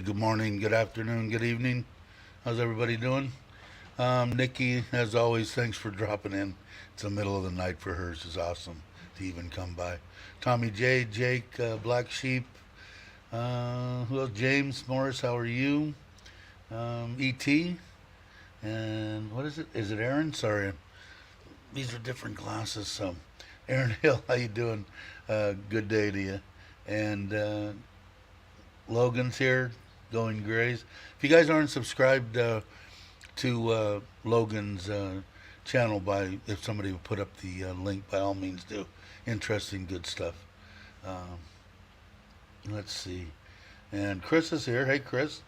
Good morning, good afternoon, good evening. How's everybody doing? Nikki, as always, thanks for dropping in. It's the middle of the night for her. It's awesome to even come by. Tommy J, Jake, Black Sheep, who else? James Morris, how are you? E.T. And what is it? Is it Aaron? Sorry, these are different glasses. So, Aaron Hill, how you doing? Good day to you. And Logan's here, going grays. If you guys aren't subscribed to Logan's channel, by if somebody would put up the link, by all means do. Interesting, good stuff. Um, let's see. And Chris is here. Hey, Chris.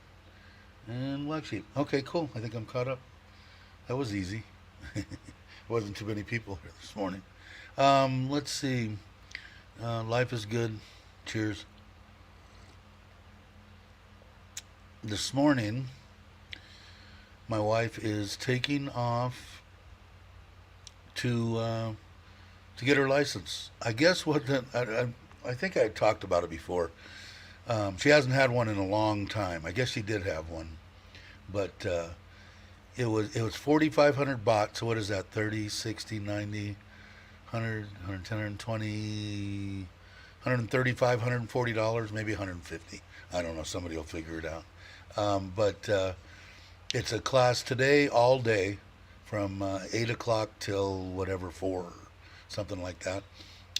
And Black Sheep. Okay, cool. I think I'm caught up. That was easy. Wasn't too many people here this morning. Let's see. Life is good. Cheers. This morning, my wife is taking off to get her license. I guess I think I talked about it before. She hasn't had one in a long time. I guess she did have one, but it was 4,500 baht. So what is that? 30, 60, 90, 100, 110, 120, 135, $140, maybe 150. I don't know. Somebody will figure it out. But it's a class today, all day, from 8 o'clock till whatever, 4, something like that.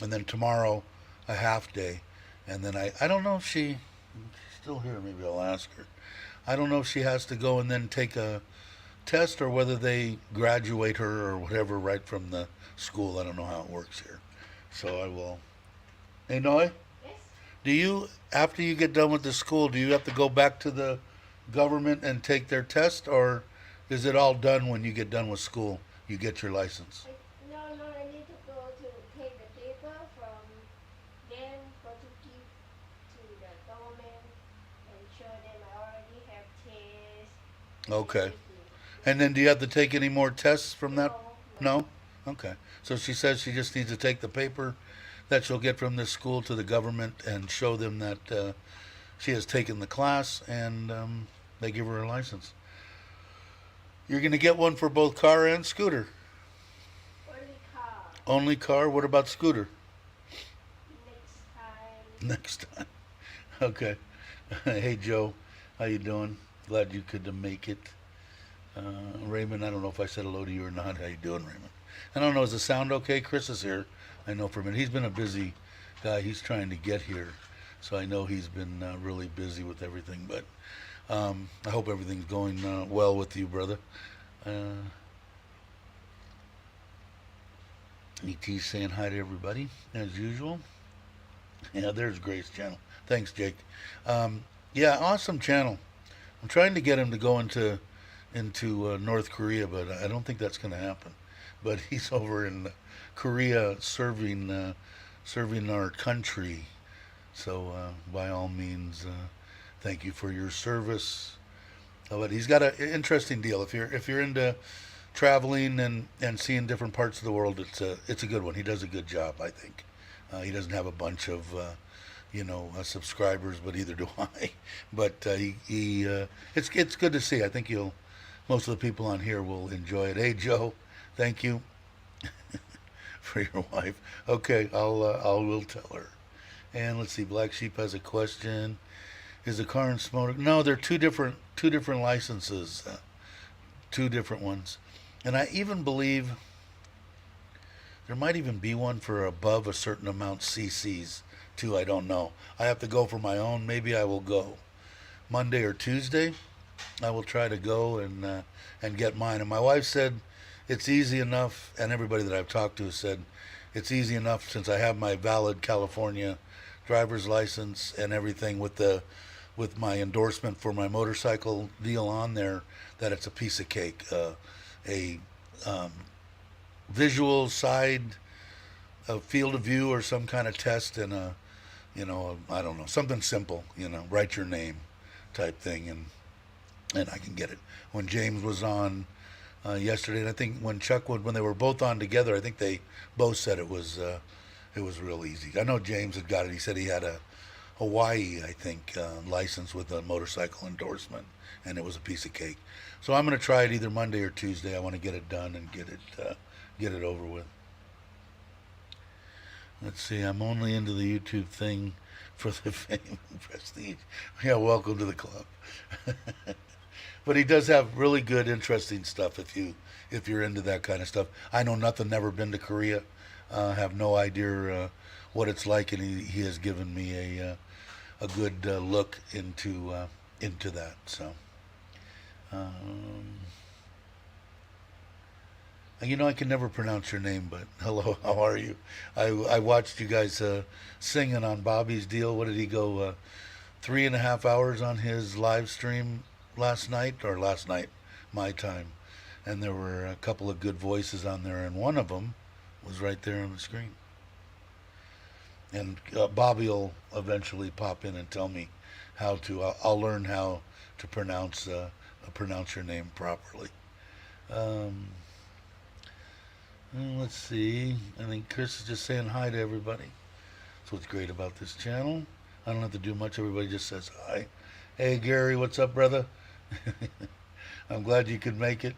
And then tomorrow, a half day. And then I don't know if she's still here. Maybe I'll ask her. I don't know if she has to go and then take a test, or whether they graduate her or whatever right from the school. I don't know how it works here. So I will. Hey, Noy, do you, after you get done with the school, do you have to go back to the government and take their test, or is it all done when you get done with school? You get your license. No, I need to go to take the paper from them, go to give to the government and show them I already have tests and Okay. everything. And then do you have to take any more tests from that? No, no. No? Okay. So she says she just needs to take the paper that she'll get from this school to the government and show them that she has taken the class, and they give her a license. You're going to get one for both car and scooter. Only car. Only car? What about scooter? Next time. Next time. Okay. Hey, Joe. How you doing? Glad you could make it. Raymond, I don't know if I said hello to you or not. How you doing, Raymond? I don't know. Is the sound okay? Chris is here. I know for a minute. He's been a busy guy. He's trying to get here. So I know he's been really busy with everything. But I hope everything's going well with you, brother. Uh, ET saying hi to everybody, as usual. Yeah, there's Grace channel. Thanks, Jake. Yeah, awesome channel. I'm trying to get him to go into North Korea, but I don't think that's going to happen. But he's over in Korea serving our country. So by all means, thank you for your service. But he's got an interesting deal. If you're into traveling and seeing different parts of the world, it's a good one. He does a good job, I think. He doesn't have a bunch of subscribers, but either do I. But it's good to see. I think most of the people on here will enjoy it. Hey, Joe, thank you for your wife. Okay, I will tell her. And let's see, Black Sheep has a question. Is the car and smoke? No, they're two different licenses, two different ones. And I even believe there might even be one for above a certain amount CCs too. I don't know. I have to go for my own. Maybe I will go Monday or Tuesday. I will try to go and get mine. And my wife said it's easy enough, and everybody that I've talked to said it's easy enough since I have my valid California driver's license and everything with my endorsement for my motorcycle deal on there, that it's a piece of cake. A visual side, a field of view, or some kind of test, and I don't know, something simple, write your name type thing, and I can get it. When James was on yesterday, and I think when they were both on together, I think they both said it was real easy. I know James had got it. He said he had a Hawaii, I think, license with a motorcycle endorsement, and it was a piece of cake. So I'm going to try it either Monday or Tuesday. I want to get it done and get it over with. Let's see. I'm only into the YouTube thing for the fame and prestige. Yeah, welcome to the club. But he does have really good, interesting stuff if you're into that kind of stuff. I know nothing. Never been to Korea. Have no idea what it's like, and he has given me a good look into that. So, I can never pronounce your name, but hello, how are you? I watched you guys singing on Bobby's deal. What did he go? 3.5 hours on his live stream last night, my time, and there were a couple of good voices on there, and one of them was right there on the screen. And Bobby will eventually pop in and tell me how to. I'll learn how to pronounce your name properly. Let's see. I think Chris is just saying hi to everybody. That's what's great about this channel. I don't have to do much. Everybody just says hi. Hey Gary, what's up, brother? I'm glad you could make it.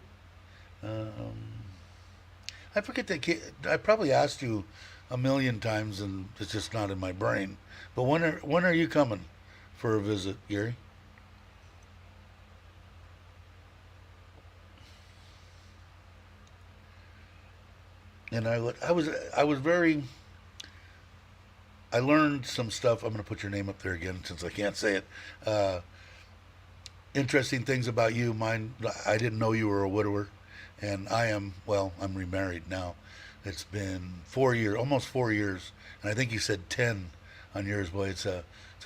I forget that I probably asked you a million times, and it's just not in my brain. But when are you coming for a visit, Gary? And I learned some stuff. I'm going to put your name up there again since I can't say it. Interesting things about you. Mine, I didn't know you were a widower, and I'm remarried now. It's been 4 years, almost 4 years, and I think you said 10 on yours. Boy, it's a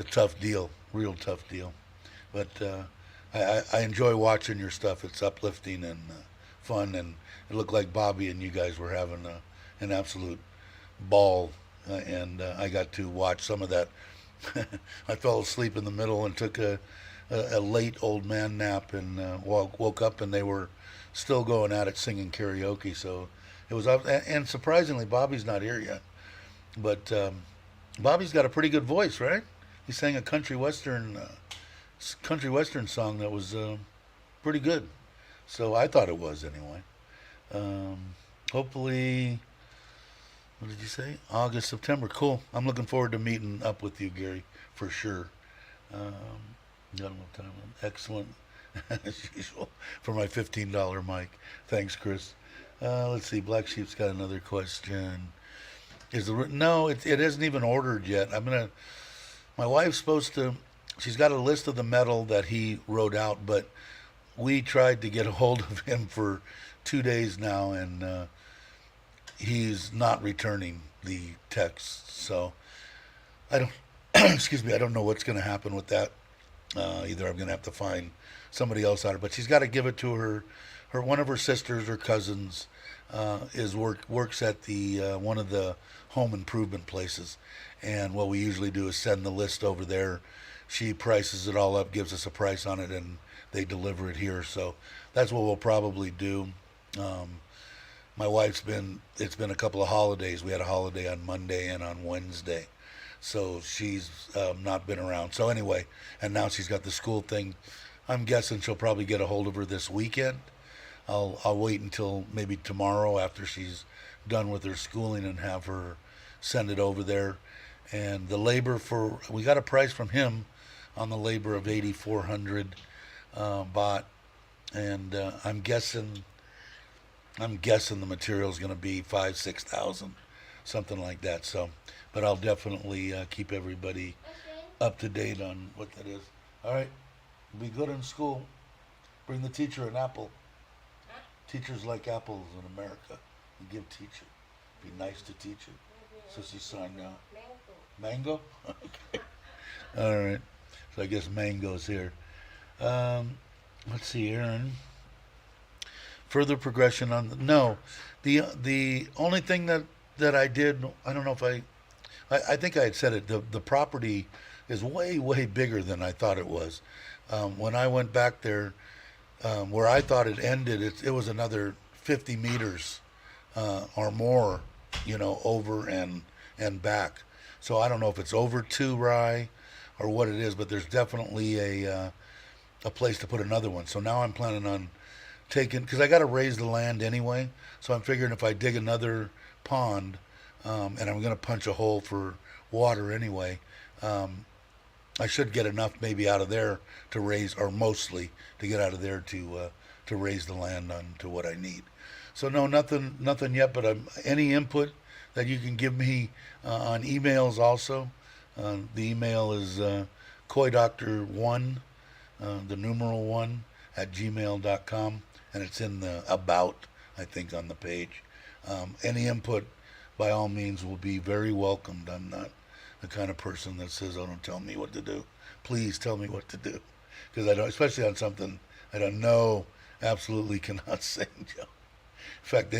tough deal, real tough deal. But I enjoy watching your stuff. It's uplifting and fun, and it looked like Bobby and you guys were having an absolute ball, and I got to watch some of that. I fell asleep in the middle and took a late old man nap, and woke up and they were still going at it singing karaoke. So it was up, and surprisingly, Bobby's not here yet, but Bobby's got a pretty good voice, right? He sang a country western song that was pretty good. So I thought it was anyway. Hopefully, what did you say? August, September. Cool. I'm looking forward to meeting up with you, Gary, for sure. GottoLoveThailand. Excellent, as usual, for my $15 mic. Thanks, Chris. Let's see. Black Sheep's got another question. No, it isn't even ordered yet. My wife's supposed to. She's got a list of the metal that he wrote out, but we tried to get a hold of him for 2 days now, and he's not returning the texts. So I don't. Excuse me. I don't know what's going to happen with that. Either I'm going to have to find somebody else out, but she's got to give it to her one of her sisters or cousins works at the one of the home improvement places, and what we usually do is send the list over there. She prices it all up, gives us a price on it, and they deliver it here. So that's what we'll probably do. My wife's it's been a couple of holidays. We had a holiday on Monday and on Wednesday, so she's not been around. So anyway, and now she's got the school thing. I'm guessing she'll probably get a hold of her this weekend. I'll wait until maybe tomorrow after she's done with her schooling and have her send it over there. And the labor we got a price from him on the labor of 8,400 baht, and I'm guessing the material is going to be 5,000-6,000, something like that. So, but I'll definitely keep everybody up to date on what that is. All right, be good in school. Bring the teacher an apple. Teachers like apples in America. You give teacher. Be nice to teacher. So she signed out. Mango? Okay. All right. So I guess mango's here. Let's see, Aaron. Further progression on no. The only thing that I did, I don't know if I think I had said it. The property is way bigger than I thought it was. When I went back there, where I thought it ended, it was another 50 meters or more, over and back. So I don't know if it's over 2 rai or what it is, but there's definitely a place to put another one. So now I'm planning on taking, because I got to raise the land anyway. So I'm figuring if I dig another pond, and I'm going to punch a hole for water anyway, I should get enough maybe out of there to raise, or mostly to get out of there to raise the land on to what I need. So no, nothing yet. But any input that you can give me on emails also. The email is coydoctor1, the numeral 1 at gmail.com, and it's in the about, I think, on the page. Any input, by all means, will be very welcomed. I'm not the kind of person that says, "Oh, don't tell me what to do." Please tell me what to do, because I don't, especially on something I don't know, absolutely cannot sing, Joe. In fact,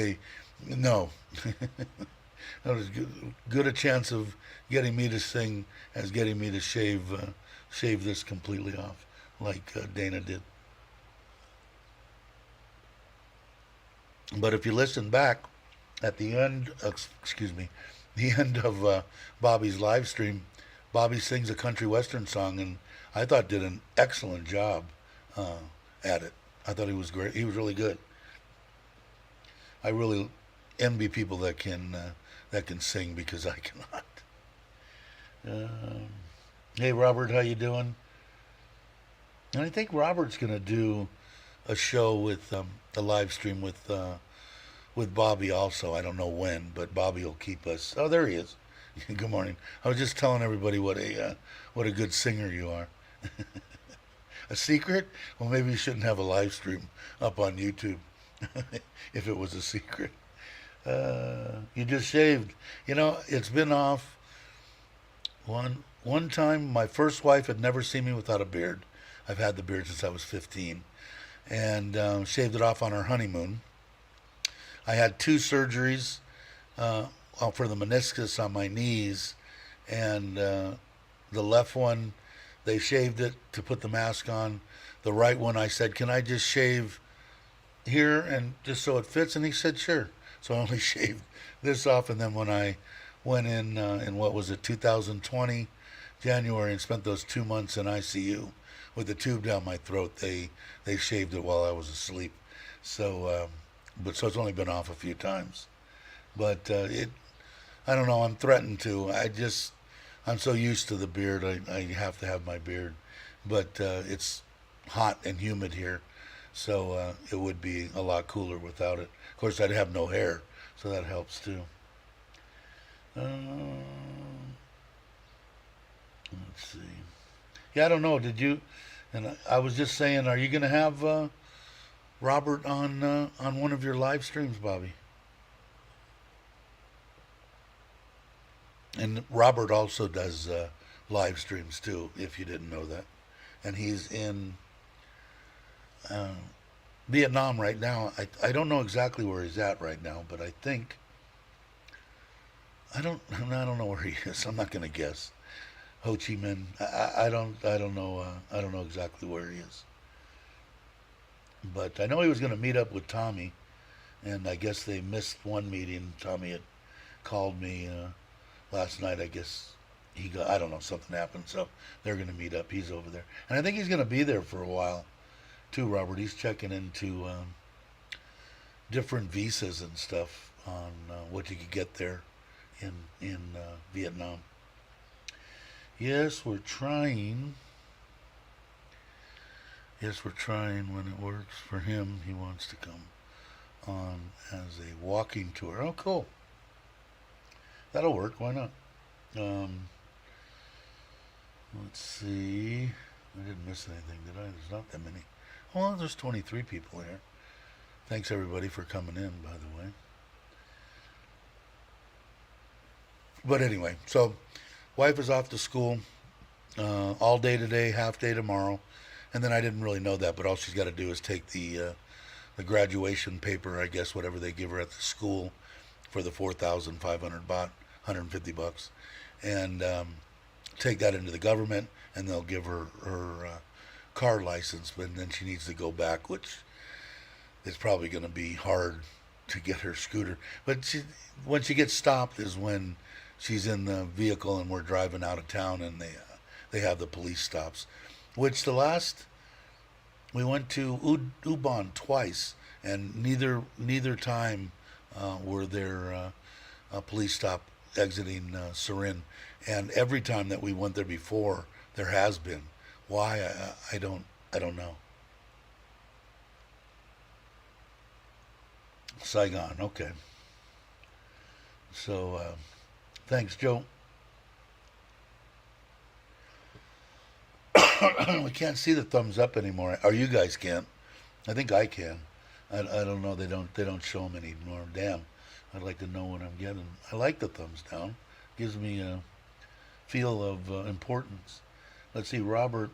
no. That was good a chance of getting me to sing as getting me to shave this completely off, like Dana did. But if you listen back at the end, excuse me, the end of Bobby's live stream, Bobby sings a country western song, and I thought did an excellent job at it. I thought he was great. He was really good. I really envy people that can sing, because I cannot. Hey Robert, how you doing? And I think Robert's gonna do a show with a live stream with Bobby also. I don't know when, but Bobby will keep us. Oh, there he is. Good morning. I was just telling everybody what a good singer you are. A secret? Well, maybe you shouldn't have a live stream up on YouTube if it was a secret. You just shaved. You know, it's been off. One time, my first wife had never seen me without a beard. I've had the beard since I was 15, and shaved it off on her honeymoon. I had 2 surgeries for the meniscus on my knees, and the left one, they shaved it to put the mask on. The right one, I said, "Can I just shave here and just so it fits?" And he said, "Sure." So I only shaved this off, and then when I went in what was it, 2020, January, and spent those 2 months in ICU with the tube down my throat, they shaved it while I was asleep. So, so it's only been off a few times. But I don't know. I'm threatened to. I'm so used to the beard. I have to have my beard, but it's hot and humid here, so it would be a lot cooler without it. Of course, I'd have no hair, so that helps too. Let's see. Yeah, I don't know. Did you? And I was just saying, are you going to have Robert on one of your live streams, Bobby? And Robert also does live streams too, if you didn't know that. And he's in Vietnam right now. I don't know exactly where he's at right now, but I think I don't know where he is. I'm not going to guess. Ho Chi Minh. I don't know. I don't know exactly where he is. But I know he was going to meet up with Tommy, and I guess they missed one meeting. Tommy had called me last night. I guess I don't know, something happened, so they're going to meet up. He's over there, and I think he's going to be there for a while too, Robert. He's checking into different visas and stuff on what you could get there in Vietnam. Yes, we're trying. Yes, we're trying. When it works for him, he wants to come on as a walking tour. Oh, cool. That'll work. Why not? Let's see. I didn't miss anything, did I? There's not that many. Well, there's 23 people here. Thanks, everybody, for coming in, by the way. But anyway, so wife is off to school all day today, half day tomorrow. And then I didn't really know that, but all she's got to do is take the graduation paper, I guess, whatever they give her at the school for the 4,500 baht, $150, and take that into the government, and they'll give her her car license. And then she needs to go back, which is probably going to be hard to get her scooter. But when she gets stopped is when she's in the vehicle and we're driving out of town, and they have the police stops. Which the last we went to Ubon twice, and neither time were there a police stop exiting Surin, and every time that we went there before, there has been. Why I don't know. Saigon, okay. So thanks, Joe. We can't see the thumbs up anymore. Or you guys can't. I think I can. I don't know. They don't show them anymore. Damn. I'd like to know what I'm getting. I like the thumbs down. Gives me a feel of importance. Let's see. Robert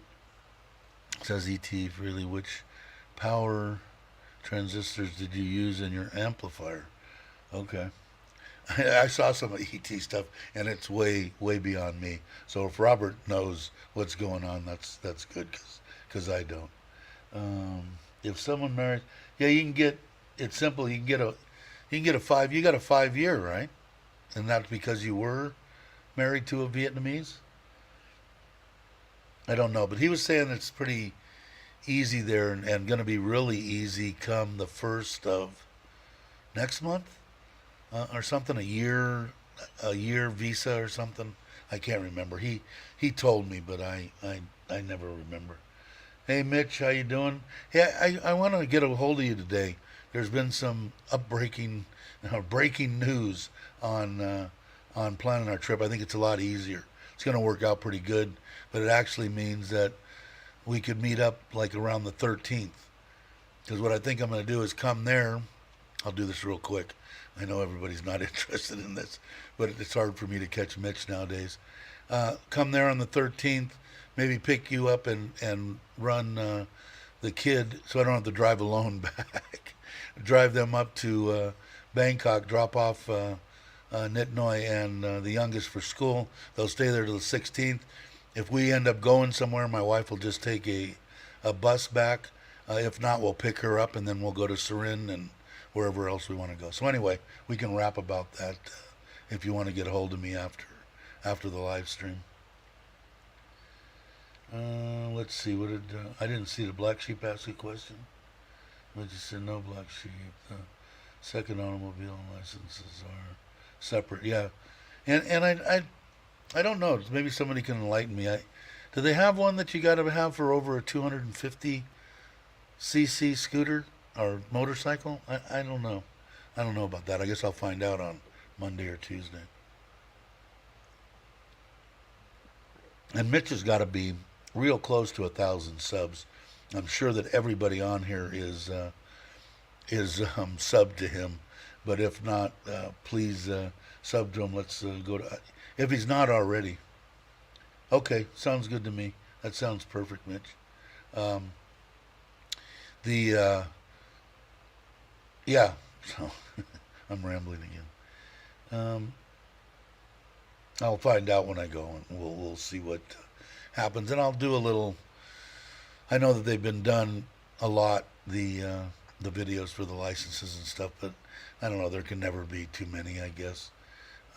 says, "ET, really, which power transistors did you use in your amplifier?" Okay. I saw some of ET stuff, and it's way beyond me. So if Robert knows what's going on, that's good, cause I don't. If someone marries, yeah, you can get. It's simple. You got a 5 year, right? And that's because you were married to a Vietnamese. I don't know, but he was saying it's pretty easy there, and going to be really easy come the first of next month. Or something, a year visa or something. I can't remember. He told me, but I never remember. Hey Mitch, how you doing? Hey, I want to get a hold of you today. There's been some breaking news on planning our trip. I think it's a lot easier. It's going to work out pretty good, but it actually means that we could meet up like around the 13th. Because what I think I'm going to do is come there. I'll do this real quick. I know everybody's not interested in this, but it's hard for me to catch Mitch nowadays. Come there on the 13th, maybe pick you up and run the kid so I don't have to drive alone back. Drive them up to Bangkok, drop off Nitnoy and the youngest for school. They'll stay there till the 16th. If we end up going somewhere, my wife will just take a bus back. If not, we'll pick her up and then we'll go to Surin and wherever else we want to go. So anyway, we can rap about that if you want to get a hold of me after the live stream. Let's see. What did I didn't see the black sheep ask a question. I just said no black sheep. The second automobile licenses are separate. Yeah, and I don't know. Maybe somebody can enlighten me. Do they have one that you got to have for over a 250 cc scooter or motorcycle? I don't know. I don't know about that. I guess I'll find out on Monday or Tuesday. And Mitch has got to be real close to 1,000 subs. I'm sure that everybody on here is sub to him. But if not, please sub to him. Let's go to, if he's not already. Okay, sounds good to me. That sounds perfect, Mitch. Yeah, so I'm rambling again. I'll find out when I go, and we'll see what happens, and I'll do a little. I know that they've been done a lot, the videos for the licenses and stuff, but I don't know. There can never be too many, I guess,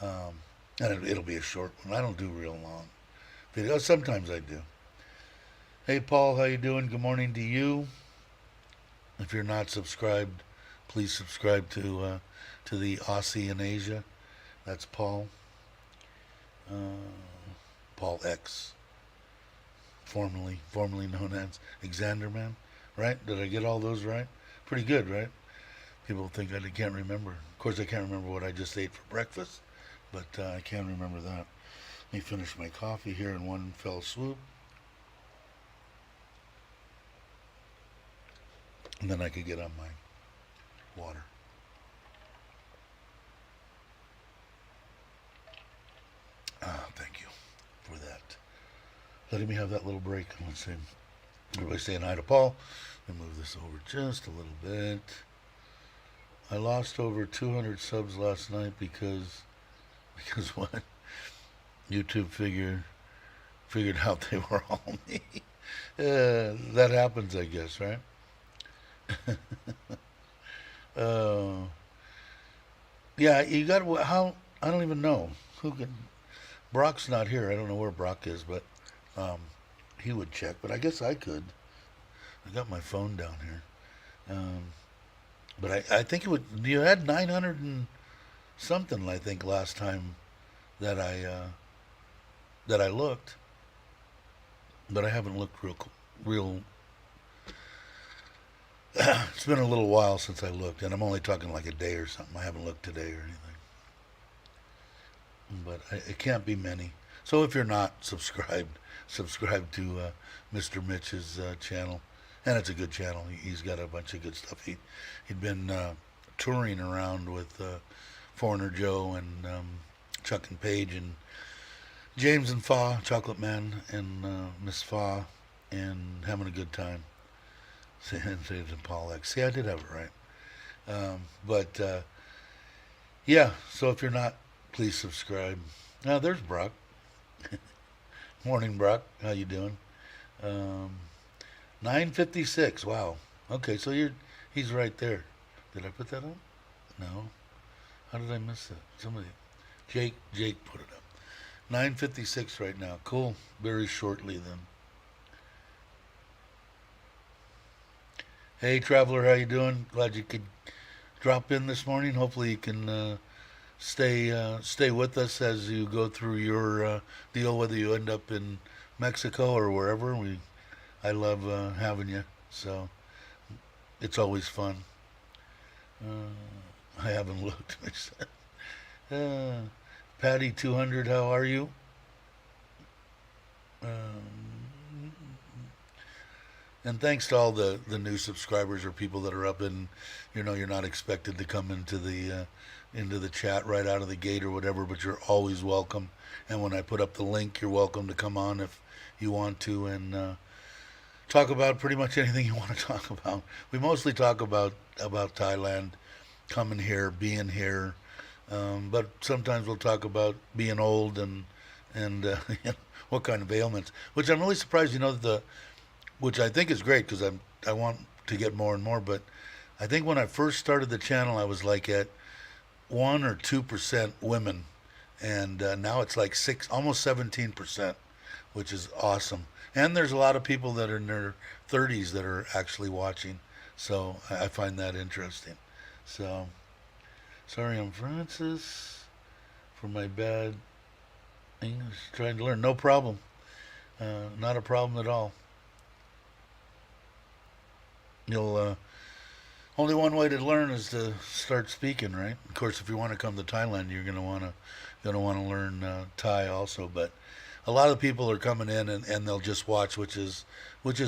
and it'll be a short one. I don't do real long videos. Sometimes I do. Hey Paul, how you doing? Good morning to you. If you're not subscribed, please subscribe to the Aussie in Asia. That's Paul. Paul X, formerly known as Xanderman, right? Did I get all those right? Pretty good, right? People think I can't remember. Of course, I can't remember what I just ate for breakfast, but I can remember that. Let me finish my coffee here in one fell swoop. And then I could get on my water. Thank you for that. Letting me have that little break. Let's see. Everybody saying hi to Paul. Let me move this over just a little bit. I lost over 200 subs last night because what? YouTube figured out they were all me. That happens, I guess, right? Yeah, you got how? I don't even know who can. Brock's not here. I don't know where Brock is, but he would check, but I guess I could. I got my phone down here. But I think it would. You had 900 and something. I think last time that I looked, but I haven't looked real. It's been a little while since I looked, and I'm only talking like a day or something. I haven't looked today or anything, but it can't be many. So if you're not subscribed, subscribe to Mr. Mitch's channel, and it's a good channel. He's got a bunch of good stuff. He'd been touring around with Foreigner Joe and Chuck and Paige and James and Fa, Chocolate Man and Miss Fa, and having a good time. And Paul X. See, I did have it right. But yeah, so if you're not, please subscribe. Now there's Brock. Morning, Brock. How you doing? 9:56. Wow. Okay, so he's right there. Did I put that up? No. How did I miss that? Somebody, Jake put it up. 9:56 right now. Cool. Very shortly then. Hey, traveler, how you doing? Glad you could drop in this morning. Hopefully you can stay with us as you go through your deal, whether you end up in Mexico or wherever. I love having you, so it's always fun. I haven't looked. Patty 200, how are you? And thanks to all the new subscribers or people that are up, and you're not expected to come into the chat right out of the gate or whatever, but you're always welcome. And when I put up the link, you're welcome to come on if you want to and talk about pretty much anything you want to talk about. We mostly talk about Thailand, coming here, being here, but sometimes we'll talk about being old and what kind of ailments. Which I'm really surprised, which I think is great because I want to get more and more. But I think when I first started the channel, I was like at 1 or 2% women, and now it's like almost 17%, which is awesome. And there's a lot of people that are in their 30s that are actually watching, so I find that interesting. So, sorry, I'm Francis for my bad English. Trying to learn, no problem, not a problem at all. You'll only one way to learn is to start speaking, right? Of course, if you want to come to Thailand, you're gonna want to learn Thai also. But a lot of people are coming in and they'll just watch, which is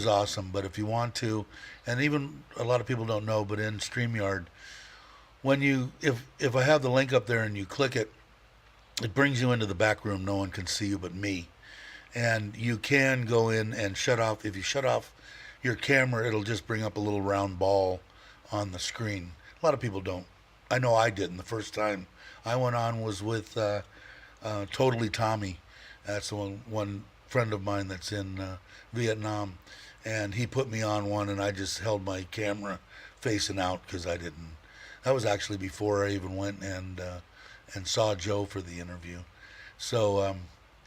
awesome. But if you want to, and even a lot of people don't know, but in StreamYard, if I have the link up there and you click it, it brings you into the back room. No one can see you but me, and you can go in and shut off. If you shut off your camera, it'll just bring up a little round ball on the screen. A lot of people don't. I know I didn't. The first time I went on was with Totally Tommy. That's the one friend of mine that's in Vietnam, and he put me on one, and I just held my camera facing out because I didn't. That was actually before I even went and saw Joe for the interview. So,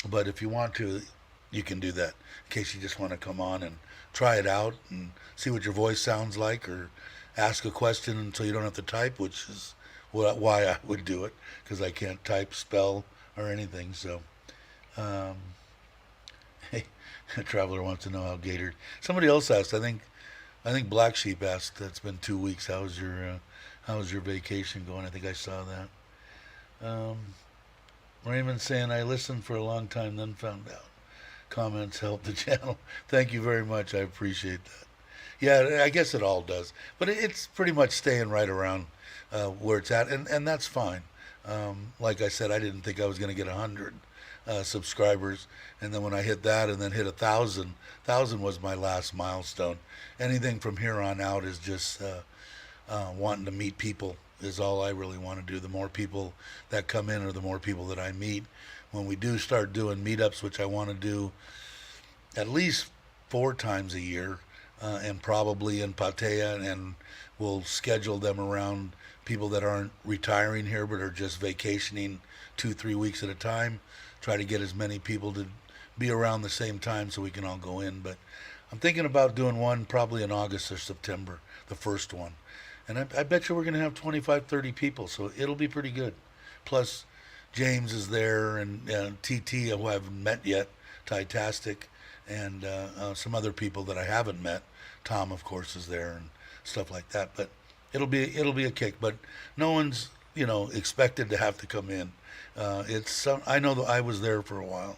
but if you want to, you can do that in case you just want to come on and try it out and see what your voice sounds like, or ask a question until you don't have to type, which is why I would do it, because I can't type, spell, or anything. So, hey, a traveler wants to know how Gator. Somebody else asked. I think Black Sheep asked. It's been 2 weeks. How's your vacation going? I think I saw that. Raymond saying, I listened for a long time, then found out. Comments help the channel. Thank you very much. I appreciate that. Yeah, I guess it all does. But it's pretty much staying right around where it's at, and that's fine. Like I said, I didn't think I was going to get 100 subscribers, and then when I hit that and then hit 1,000 was my last milestone. Anything from here on out is just wanting to meet people is all I really want to do. The more people that come in, or the more people that I meet. When we do start doing meetups, which I want to do at least 4 times a year, and probably in Pattaya, and we'll schedule them around people that aren't retiring here but are just vacationing 2-3 weeks at a time. Try to get as many people to be around the same time so we can all go in. But I'm thinking about doing one probably in August or September, the first one. And I bet you we're going to have 25, 30 people, so it'll be pretty good. Plus, James is there, and TT, who I haven't met yet, Titastic, and some other people that I haven't met. Tom, of course, is there and stuff like that. But it'll be a kick. But no one's expected to have to come in. I know that I was there for a while.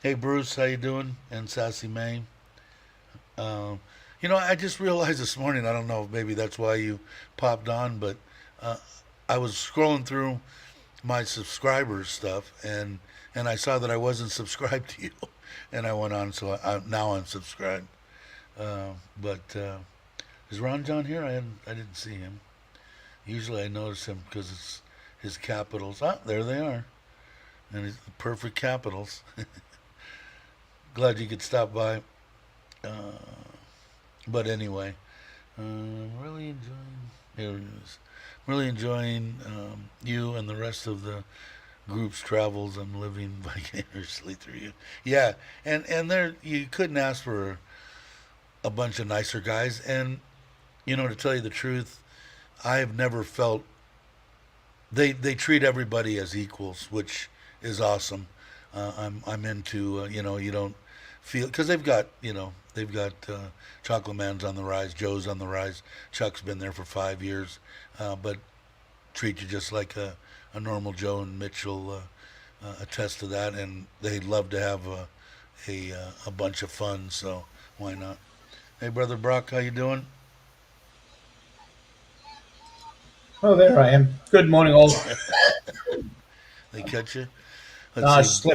Hey Bruce, how you doing? And Sassy May. Uh, I just realized this morning. I don't know if maybe that's why you popped on, but uh, I was scrolling through my subscribers stuff, and I saw that I wasn't subscribed to you, and I went on. So now I'm subscribed. But is Ron John here? I didn't see him. Usually I notice him because it's his capitals. Ah, there they are, and his perfect capitals. Glad you could stop by. Uh, but anyway, really enjoying. Here it is. Really enjoying you and the rest of the group's travels. I'm living vicariously through you. Yeah, and there you couldn't ask for a bunch of nicer guys. And to tell you the truth, I have never felt they treat everybody as equals, which is awesome. I'm into you don't feel because they've got Chocolate Man's on the rise, Joe's on the rise, Chuck's been there for 5 years, but treat you just like a normal Joe, and Mitchell attest to that, and they'd love to have a bunch of fun, so why not? Hey brother Brock, how you doing? Oh, there I am. Good morning, all. They catch you? No, Let's I see.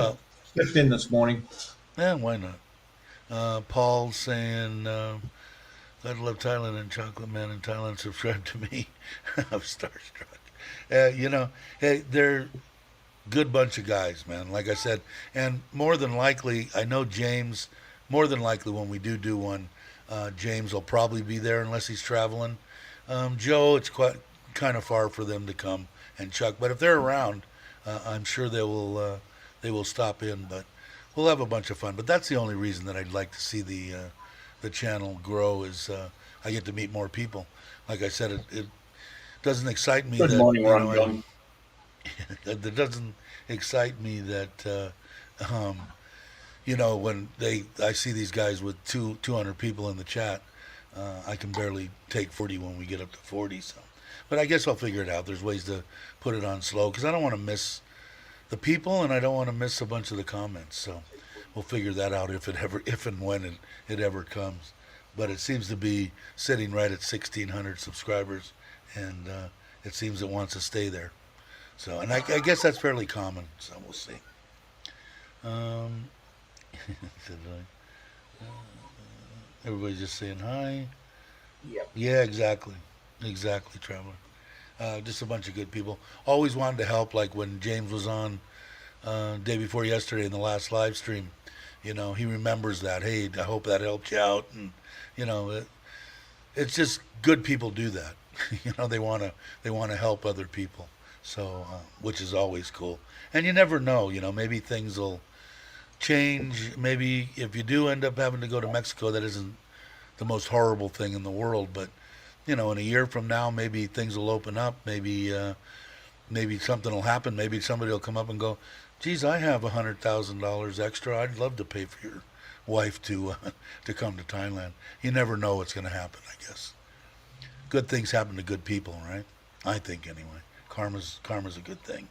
slipped in this morning. Yeah, why not? Paul saying, "God love Thailand and Chocolate Man in Thailand. Subscribe to me." I'm starstruck. Hey, they're good bunch of guys, man. Like I said, and more than likely, I know James. More than likely, when we do one, James will probably be there unless he's traveling. Joe, it's quite kind of far for them to come, and Chuck. But if they're around, I'm sure they will stop in. But we'll have a bunch of fun. But that's the only reason that I'd like to see the channel grow is I get to meet more people. Like I said, it doesn't excite me Good that morning, Ron John. it doesn't excite me that when I see these guys with 200 people in the chat, I can barely take 40 when we get up to 40. So, but I guess I'll figure it out. There's ways to put it on slow because I don't want to miss the people and I don't want to miss a bunch of the comments. So we'll figure that out if and when it ever comes. But it seems to be sitting right at 1,600 subscribers, and it seems it wants to stay there. So, and I guess that's fairly common. So we'll see. Um, everybody's just saying hi. Yep. Yeah, exactly, Traveler. Just a bunch of good people. Always wanted to help, like when James was on day before yesterday in the last live stream. He remembers that. Hey, I hope that helped you out, and you know, it, it's just good people do that. They want to help other people. So, which is always cool. And you never know. Maybe things will change. Maybe if you do end up having to go to Mexico, that isn't the most horrible thing in the world. But in a year from now, maybe things will open up. Maybe something will happen. Maybe somebody will come up and go, "Geez, I have $100,000 extra. I'd love to pay for your wife to to come to Thailand." You never know what's going to happen. I guess good things happen to good people, right? I think anyway. Karma's a good thing.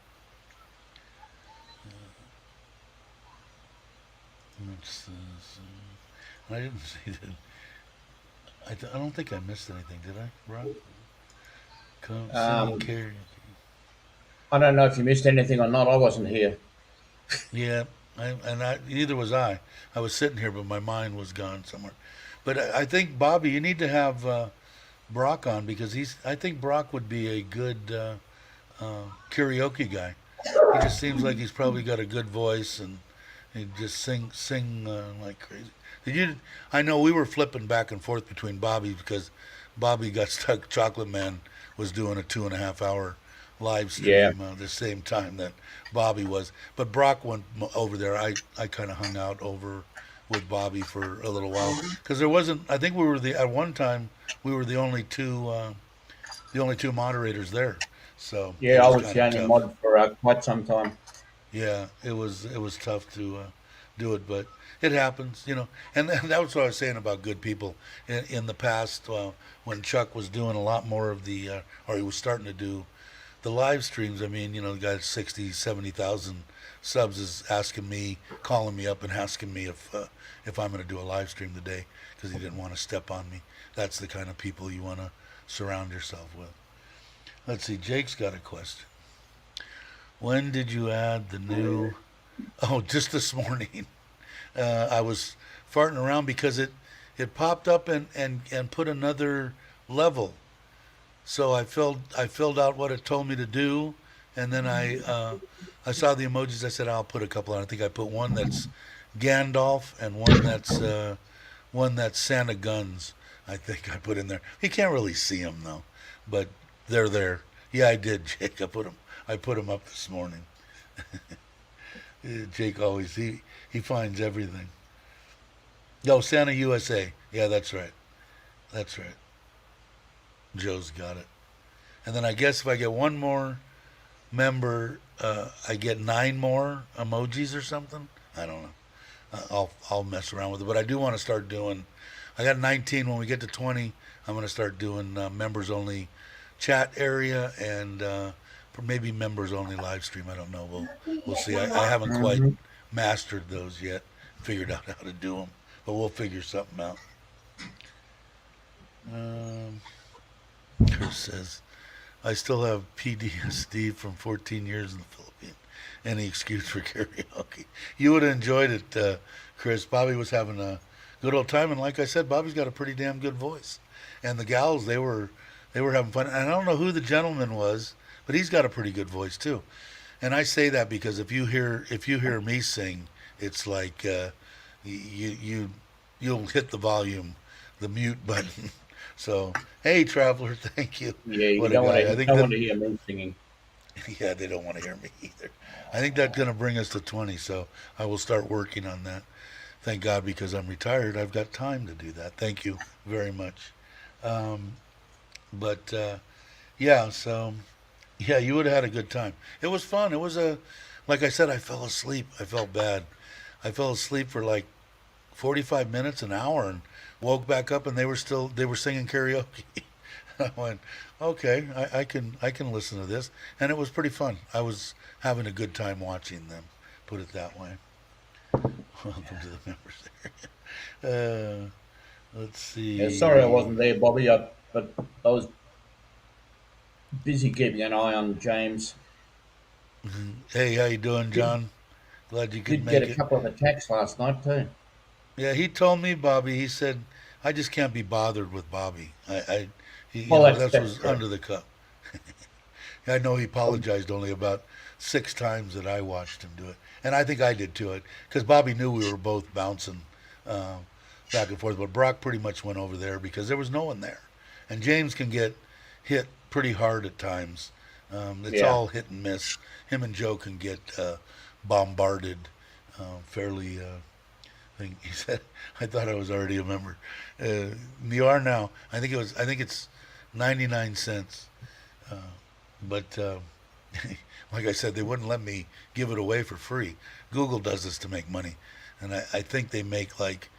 I didn't see that. I don't think I missed anything, did I, Rob? Come see Um, Carrie. I don't know if you missed anything or not. I wasn't here. Yeah, neither was I. I was sitting here, but my mind was gone somewhere. But I think Bobby, you need to have Brock on because I think Brock would be a good karaoke guy. He just seems like he's probably got a good voice and he just sing like crazy. Did you? I know we were flipping back and forth between Bobby because Bobby got stuck. Chocolate Man was doing a 2.5 hour live Yeah. stream the same time that Bobby was. But Brock went over there. I kind of hung out over with Bobby for a little while because there wasn't. I think we were at one time we were the only two moderators there. So it Yeah, I was was kind the of only tough. mod for quite some time. Yeah, it was tough to do it, but it happens, you know. And that was what I was saying about good people in the past when Chuck was doing a lot more of the or he was starting to do the live streams. I mean, you know, the guy at 60, 70,000 subs is asking me, calling me up and asking me if I'm going to do a live stream today because he didn't want to step on me. That's the kind of people you want to surround yourself with. Let's see, Jake's got a question. When did you add the new? Oh, just this morning. I was farting around because it popped up and put another level. So I filled out what it told me to do, and then I saw the emojis. I said I'll put a couple on. I think I put one that's Gandalf and one that's Santa Guns. I think I put in there. You can't really see them though, but they're there. Yeah, I did, Jake. I put them up this morning. Jake always he finds everything. Yo, Santa USA. Yeah, that's right. That's right. Joe's got it. And then I guess if I get one more member, I get 9 more emojis or something. I don't know. I'll mess around with it, but I do want to start doing. I got 19. When we get to 20, I'm going to start doing members only chat area and maybe members only live stream. I don't know. We'll see. I haven't quite Hmm. mastered those yet. Figured out how to do them, but we'll figure something out. Um, Chris says I still have PTSD from 14 years in the Philippines. Any excuse for karaoke? You would have enjoyed it, Chris. Bobby was having a good old time, and like I said, Bobby's got a pretty damn good voice. And the gals, they were having fun. And I don't know who the gentleman was, but he's got a pretty good voice too. And I say that because if you hear me sing, it's like you'll hit the volume, the mute button. So hey, traveler, thank you. Yeah, you What a don't want guy. to I think don't that want to hear me singing. yeah, they don't want to hear me either. I think that's going to bring us to 20, so I will start working on that. Thank God because I'm retired, I've got time to do that. Thank you very much. Um, but yeah, so yeah, you would have had a good time. It was fun. It was like I said, I fell asleep. I felt bad. I fell asleep for like 45 minutes, an hour, and woke back up, and they were singing karaoke. I went, okay, I can listen to this, and it was pretty fun. I was having a good time watching them. Put it that way. Welcome to the members area. Let's Yeah, sorry I see. wasn't there, Bobby. But I was busy keeping an eye on James. Hey, how you doing, Did John? Glad you could did get make a it. couple of attacks last night too. Yeah, he told me, Bobby. He said, I just can't be bothered with Bobby. Well, That that's was true. under the cup. I know he apologized only about 6 times that I watched him do it, and I think I did too. It because Bobby knew we were both bouncing uh, back and forth, but Brock pretty much went over there because there was no one there, and James can get hit pretty hard at times. It's Yeah. all hit and miss. Him and Joe can get bombarded fairly. Thing. He said, "I thought I was already a member. You are now. I think it was. I think it's 99 cents. Uh, but like I said, they wouldn't let me give it away for free. Google does this to make money, and I think they make like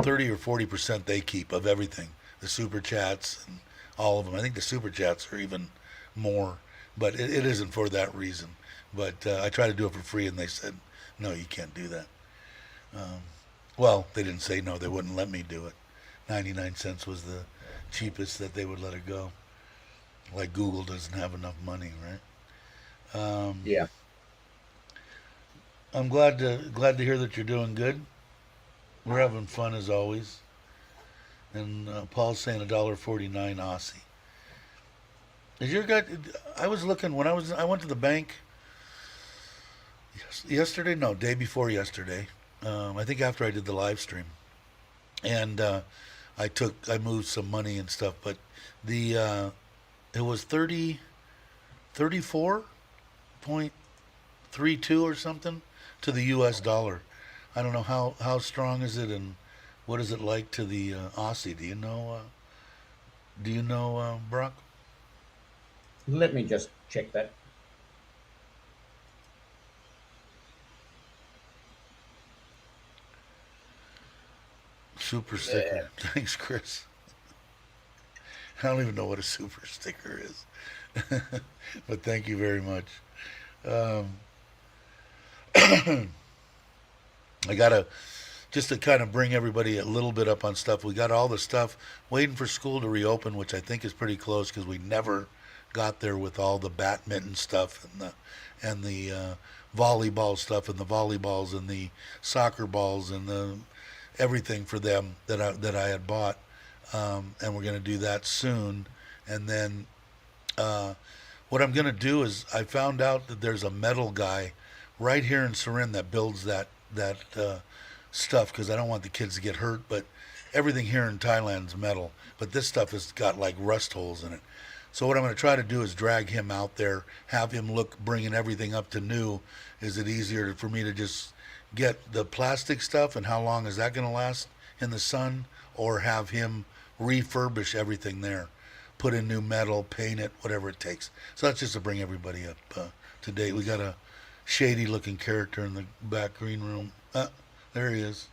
30 or 40% they keep of everything. The super chats and all of them. I think the super chats are even more, but it isn't for that reason. But I tried to do it for free, and they said, no, you can't do that. Um, well, they didn't say no. They wouldn't let me do it. 99 cents was the cheapest that they would let it go. Like Google doesn't have enough money, right? Yeah. I'm glad to hear that you're doing good. We're having fun as always. And Paul's saying $1.49 Aussie. Is your guy? I was looking when I went to the bank yesterday. No, day before yesterday. I think after I did the live stream, and I moved some money and stuff, but the it was 34.32 or something to the U.S. dollar. I don't know how strong is it and what is it like to the Aussie. Do you know? Brock? Let me just check that. Super sticker. Thanks, Chris. I don't even know what a super sticker is, but thank you very much. Um, I gotta just to kind of bring everybody a little bit up on stuff. We got all the stuff waiting for school to reopen, which I think is pretty close because we never got there with all the badminton stuff and the volleyball stuff and the volleyballs and the soccer balls and the everything for them that I had bought, and we're gonna do that soon. And then what I'm gonna do is I found out that there's a metal guy right here in Surin that builds that stuff because I don't want the kids to get hurt. But everything here in Thailand's metal, but this stuff has got like rust holes in it. So what I'm going to try to do is drag him out there, have him look, bringing everything up to new. Is it easier for me to just get the plastic stuff, and how long is that going to last in the sun, or have him refurbish everything there, put in new metal, paint it, whatever it takes. So that's just to bring everybody up to date. We got a shady looking character in the back green room. There he is.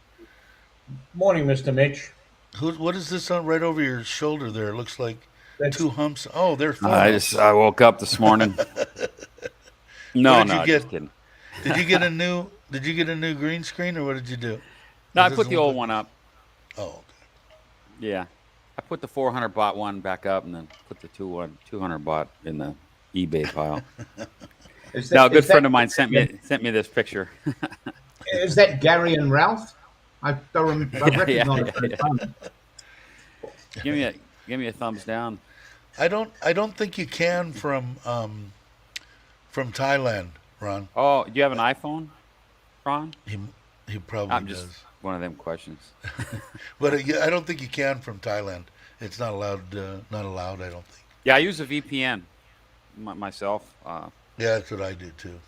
Morning, Mr. Mitch. What is this on right over your shoulder there? It looks like That's two humps. Oh, they're photos. I woke up this morning. No, What did you no, get? just kidding. Did you get a new? Did you get a new green screen, or what did you do? No, I This put the look old like- one up. Oh, okay. Yeah, I put the 400 baht one back up, and then put the 200 baht in the eBay pile. Now, a good friend of mine sent me this picture. Is that Gary and Ralph? I recognize yeah. them. Give me a thumbs down. I don't think you can from Thailand, Ron. Oh, do you have an iPhone, Ron? He probably I'm just does. one of them questions. But I don't think you can from Thailand. It's not allowed. Not allowed. I don't think. Yeah, I use a VPN myself. Yeah, that's what I do too.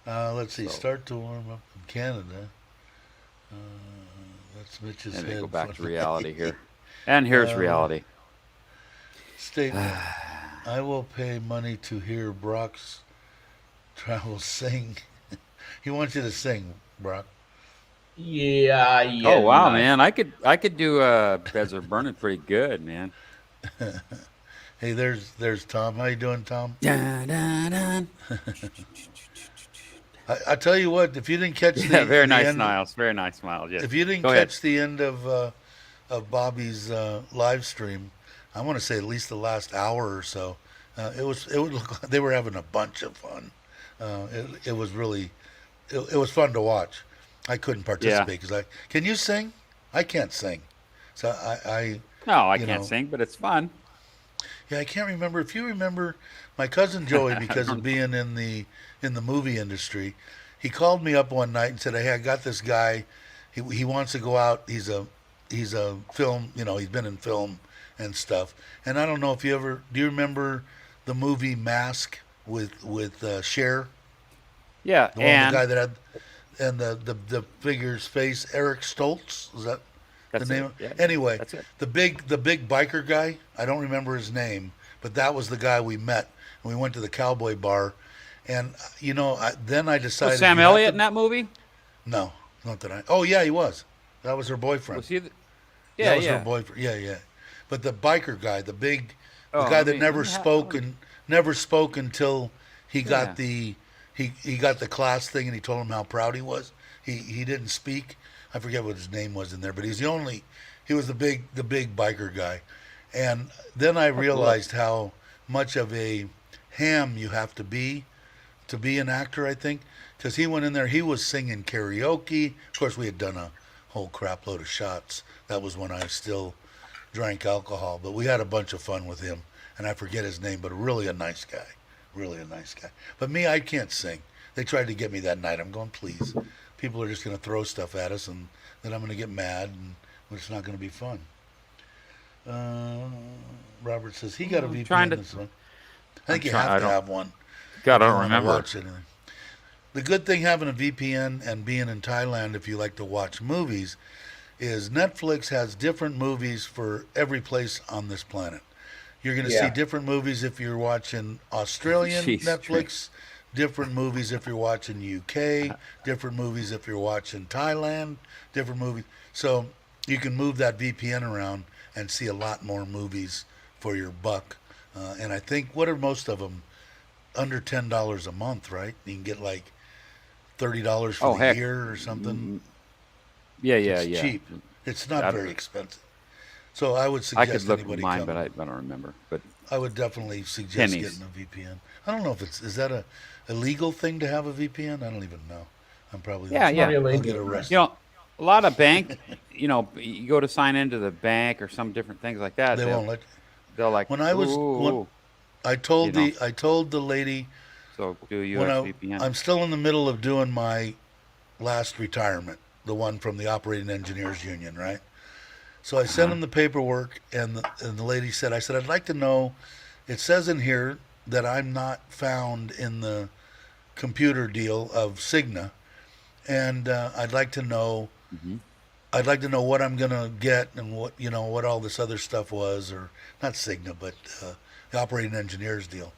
Let's see. So- Start to warm up in Canada. That's Mitch's And head. then go back to front. reality here. And here's reality. Statement. I will pay money to hear Brock's travel sing. He wants you to sing, Brock. Yeah. Oh wow, no. man! I could do Beds Are Burning pretty good, man. Hey, there's Tom. How you doing, Tom? Dun, dun, dun. I tell you what, if you didn't catch Yeah, very the nice end, smiles. Very nice smiles. Yes. if you didn't Go ahead. catch the end of Bobby's live stream, I want to say at least the last hour or so, it would look like they were having a bunch of fun. It was really it was fun to watch. I couldn't participate because can you sing? I can't sing, so I No, I you can't know. sing, but it's fun. Yeah, I can't remember. If you remember, my cousin Joey, because of being in the movie industry, he called me up one night and said, "Hey, I got this guy. He wants to go out. He's a film. He's been in film and stuff. And I don't know if do you remember the movie Mask with Cher, Yeah, the one and the guy that had and the figure's face, Eric Stoltz, is that that's the name? it. Yeah, Anyway, that's it. the big biker guy. I don't remember his name, but that was the guy we met, and we went to the Cowboy Bar, and then I decided. Was Sam you have Elliott to- in that movie? No, not that I. Oh yeah, he was. That was her boyfriend. Was he? That Yeah, was yeah. her boyfriend. Yeah, yeah. But the biker guy, the Oh, guy let that me- never let me ha- spoke and never spoke until he got Yeah. the he got the class thing, and he told him how proud he was. He didn't speak. I forget what his name was in there, but he was the big biker guy. And then I realized how much of a ham you have to be an actor, I think, because he went in there, he was singing karaoke. Of course, we had done a whole crap load of shots. That was when I still drank alcohol, but we had a bunch of fun with him, and I forget his name, but really a nice guy. But me, I can't sing. They tried to get me that night. I'm going, please. People are just going to throw stuff at us, and then I'm going to get mad, and it's not going to be fun. Robert says he got a VPN trying to- this one. I think you I have to don't. have one God, if I you don't want to remember. watch anything. The good thing having a VPN and being in Thailand, if you like to watch movies, is Netflix has different movies for every place on this planet. You're going to see Yeah. different movies if you're watching Australian Jeez, Trey. Netflix, different movies if you're watching UK, different movies if you're watching Thailand, different movies. So you can move that VPN around and see a lot more movies for your buck. And I think, what are most of them? Under $10 a month, right? You can get like $30 for Oh the heck. year or something. Yeah, It's yeah. cheap. It's not I, very expensive. So I would I could suggest look at anybody mine, but come. I don't remember. But I would definitely suggest getting pennies. a VPN. I don't know if it's is that a legal thing to have a VPN? I don't even know. I'm probably Yeah, It's not yeah. I'll get illegal, mate. You arrested. know, a lot of bank. You go to sign into the bank or some different things like that. They They'll won't let. they'll like, When I was when ooh, you know. I told the lady So do when USVPN. I'm still in the middle of doing my last retirement, the one from the Operating Engineers Union, right? So I sent Uh-huh. him the paperwork, and the lady said, I said, I'd like to know, it says in here that I'm not found in the computer deal of Cigna, and Hmm. I'd like to know what I'm gonna get and what what all this other stuff was, or not Cigna, but the Operating Engineers deal.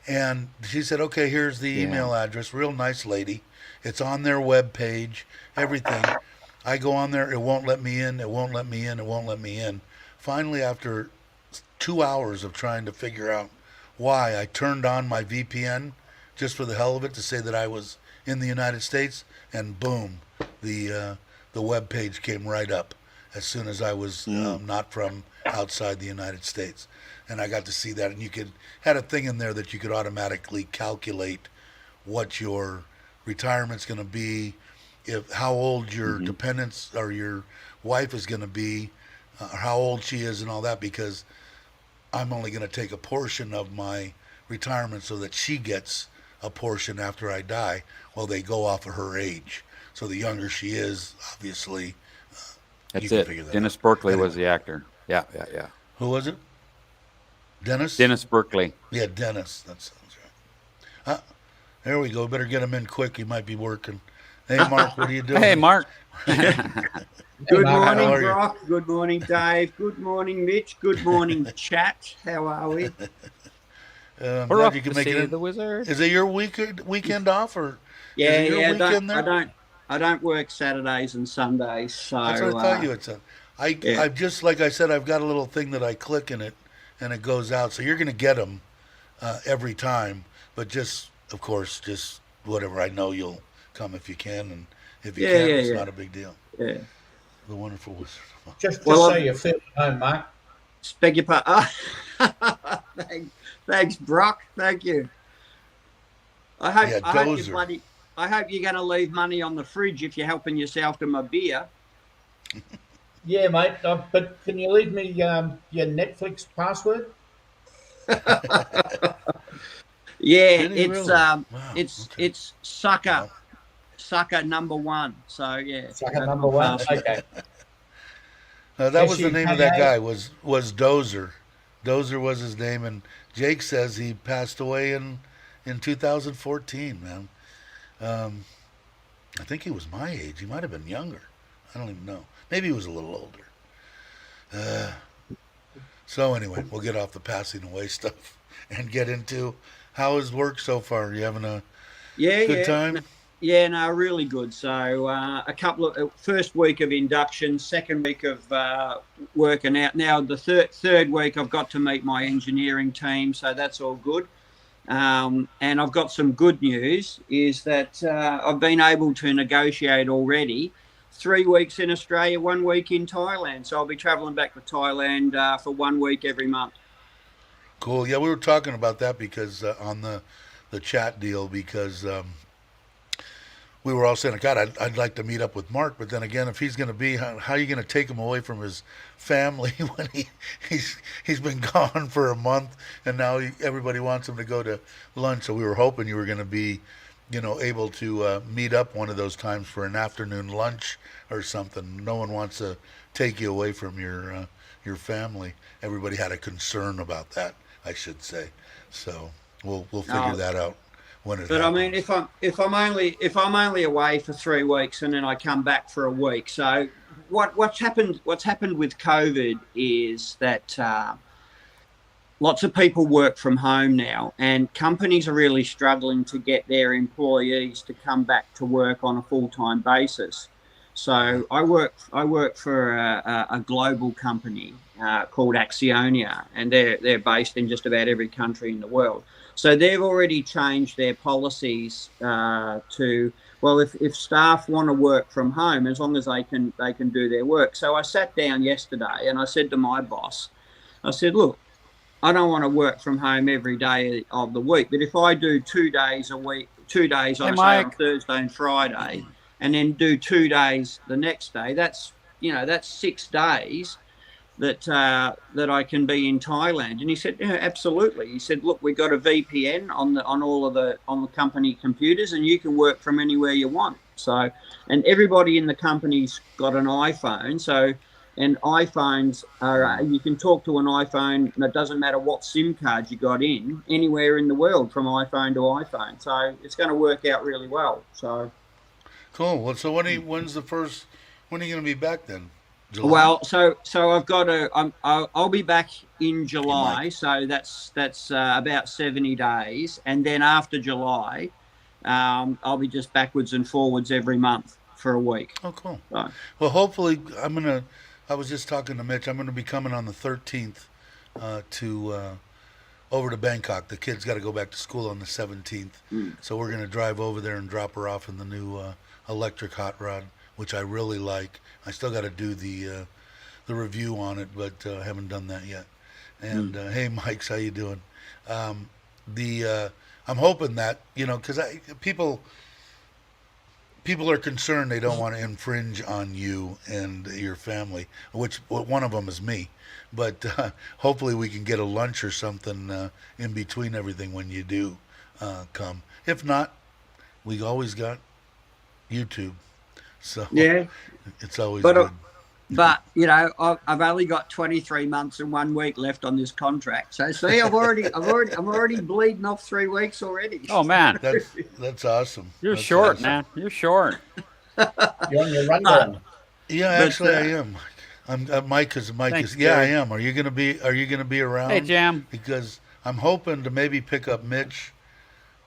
And she said, okay, here's the Yeah. email address. Real nice lady. It's on their web page. Everything. I go on there. It won't let me in. It won't let me in. It won't let me in. Finally, after 2 hours of trying to figure out why, I turned on my VPN just for the hell of it to say that I was in the United States, and boom, the web page came right up as soon as I was not from outside the United States, and I got to see that. And you could had a thing in there that you could automatically calculate what your retirement's going to be, if how old your Hmm. dependents or your wife is going to be, or how old she is, and all that, because I'm only going to take a portion of my retirement so that she gets a portion after I die. Well, they go off of her age. So the younger she is, obviously, you That's can it. figure that out. Dennis Berkeley was Anyway, the actor. Yeah, yeah, yeah. who was it? Dennis? Dennis Berkeley. Yeah, Dennis. That sounds right. There we go. Better get him in quick. He might be working. Hey, Mark, what are you Hey, doing? Mark. Hey, Good Mark, How morning, are you? Brock. Good morning, Dave. Good morning, Mitch. Good morning, chat. How are we? I'm We're glad off you can to make it see in. the wizard. Is it your weekend off, or is Yeah, it your yeah. weekend there? I don't work Saturdays and Sundays, That's what so I thought you had said. yeah, I just like I said, I've got a little thing that I click in it, and it goes out. So you're going to get them every time, but just of course, just whatever. I know you'll come if you can, and if you yeah, can't, yeah, it's yeah, not a big deal. yeah. The wonderful wizard. just Well, so I you feel at home, Mark. beg your pardon. Thanks, Brock. Thank you. Yeah, I hope you dozer. bloody. I hope you're going to leave money on the fridge if you're helping yourself to my beer. Yeah, mate. But can you leave me your Netflix password? Yeah, Did he really? Wow. Okay. it's sucker Well, number one. So yeah, Second that's number my one. password. Okay. that was the name of that SUKA. guy. Was Dozer. Dozer was his name, and Jake says he passed away in 2014. Man, um, I think he was my age. He might have been younger. I don't even know. Maybe he was a little older. Uh, so anyway, we'll get off the passing away stuff and get into how is work so far. You having a Yeah, good yeah. time? Yeah, no, really good. So a couple of first week of induction, second week of working out. Now the third week, I've got to meet my engineering team, so that's all good. And I've got some good news: is that I've been able to negotiate already 3 weeks in Australia, 1 week in Thailand. So I'll be travelling back to Thailand for 1 week every month. Cool. Yeah, we were talking about that because on the chat deal, because we were all saying, God, I'd like to meet up with Mark, but then again, if he's going to be, how are you going to take him away from his family when he's been gone for a month, and now everybody wants him to go to lunch? So we were hoping you were going to be, able to meet up one of those times for an afternoon lunch or something. No one wants to take you away from your family. Everybody had a concern about that, I should say. So We'll figure that out when it But happens. I mean, if I'm only away for 3 weeks and then I come back for a week, so what's happened with COVID is that lots of people work from home now, and companies are really struggling to get their employees to come back to work on a full-time basis. So I work for a global company called Axionia, and they're based in just about every country in the world. So they've already changed their policies to, well, if staff want to work from home, as long as they can do their work. So I sat down yesterday and I said to my boss, I said, look, I don't want to work from home every day of the week, but if I do 2 days a week, 2 days Hey, on Mike. Thursday and Friday, and then do 2 days the next day, that's 6 days that I can be in Thailand. And he said, yeah, absolutely. He said, look, we've got a VPN on the company computers, and you can work from anywhere you want. So, and everybody in the company's got an iPhone. So, and iPhones are, you can talk to an iPhone, and it doesn't matter what SIM card you got in, anywhere in the world, from iPhone to iPhone. So it's going to work out really well. So. Cool. Well, so when are you going to be back then? July? Well, so I've got I'll be back in July, so that's about 70 days, and then after July, I'll be just backwards and forwards every month for a week. Oh, cool. So, Well, hopefully, I was just talking to Mitch. I'm gonna be coming on the 13th to over to Bangkok. The kids got to go back to school on the 17th, so we're gonna drive over there and drop her off in the new electric hot rod, which I really like. I still got to do the review on it, but I haven't done that yet. And hey, Mike's, how you doing? I'm hoping that, because people are concerned they don't want to infringe on you and your family, which one of them is me. But hopefully we can get a lunch or something in between everything when you do come. If not, we always got YouTube. So yeah, it's always but good. But I've only got 23 months and 1 week left on this contract. So see, I'm already bleeding off 3 weeks already. Oh man, That's awesome. you're That's short, awesome. man. You're short. You're on your rundown. Yeah, actually, I am. I'm Mike is. Thanks, Yeah, I Gary. am. Are you gonna be around? Hey, Jam. Because I'm hoping to maybe pick up Mitch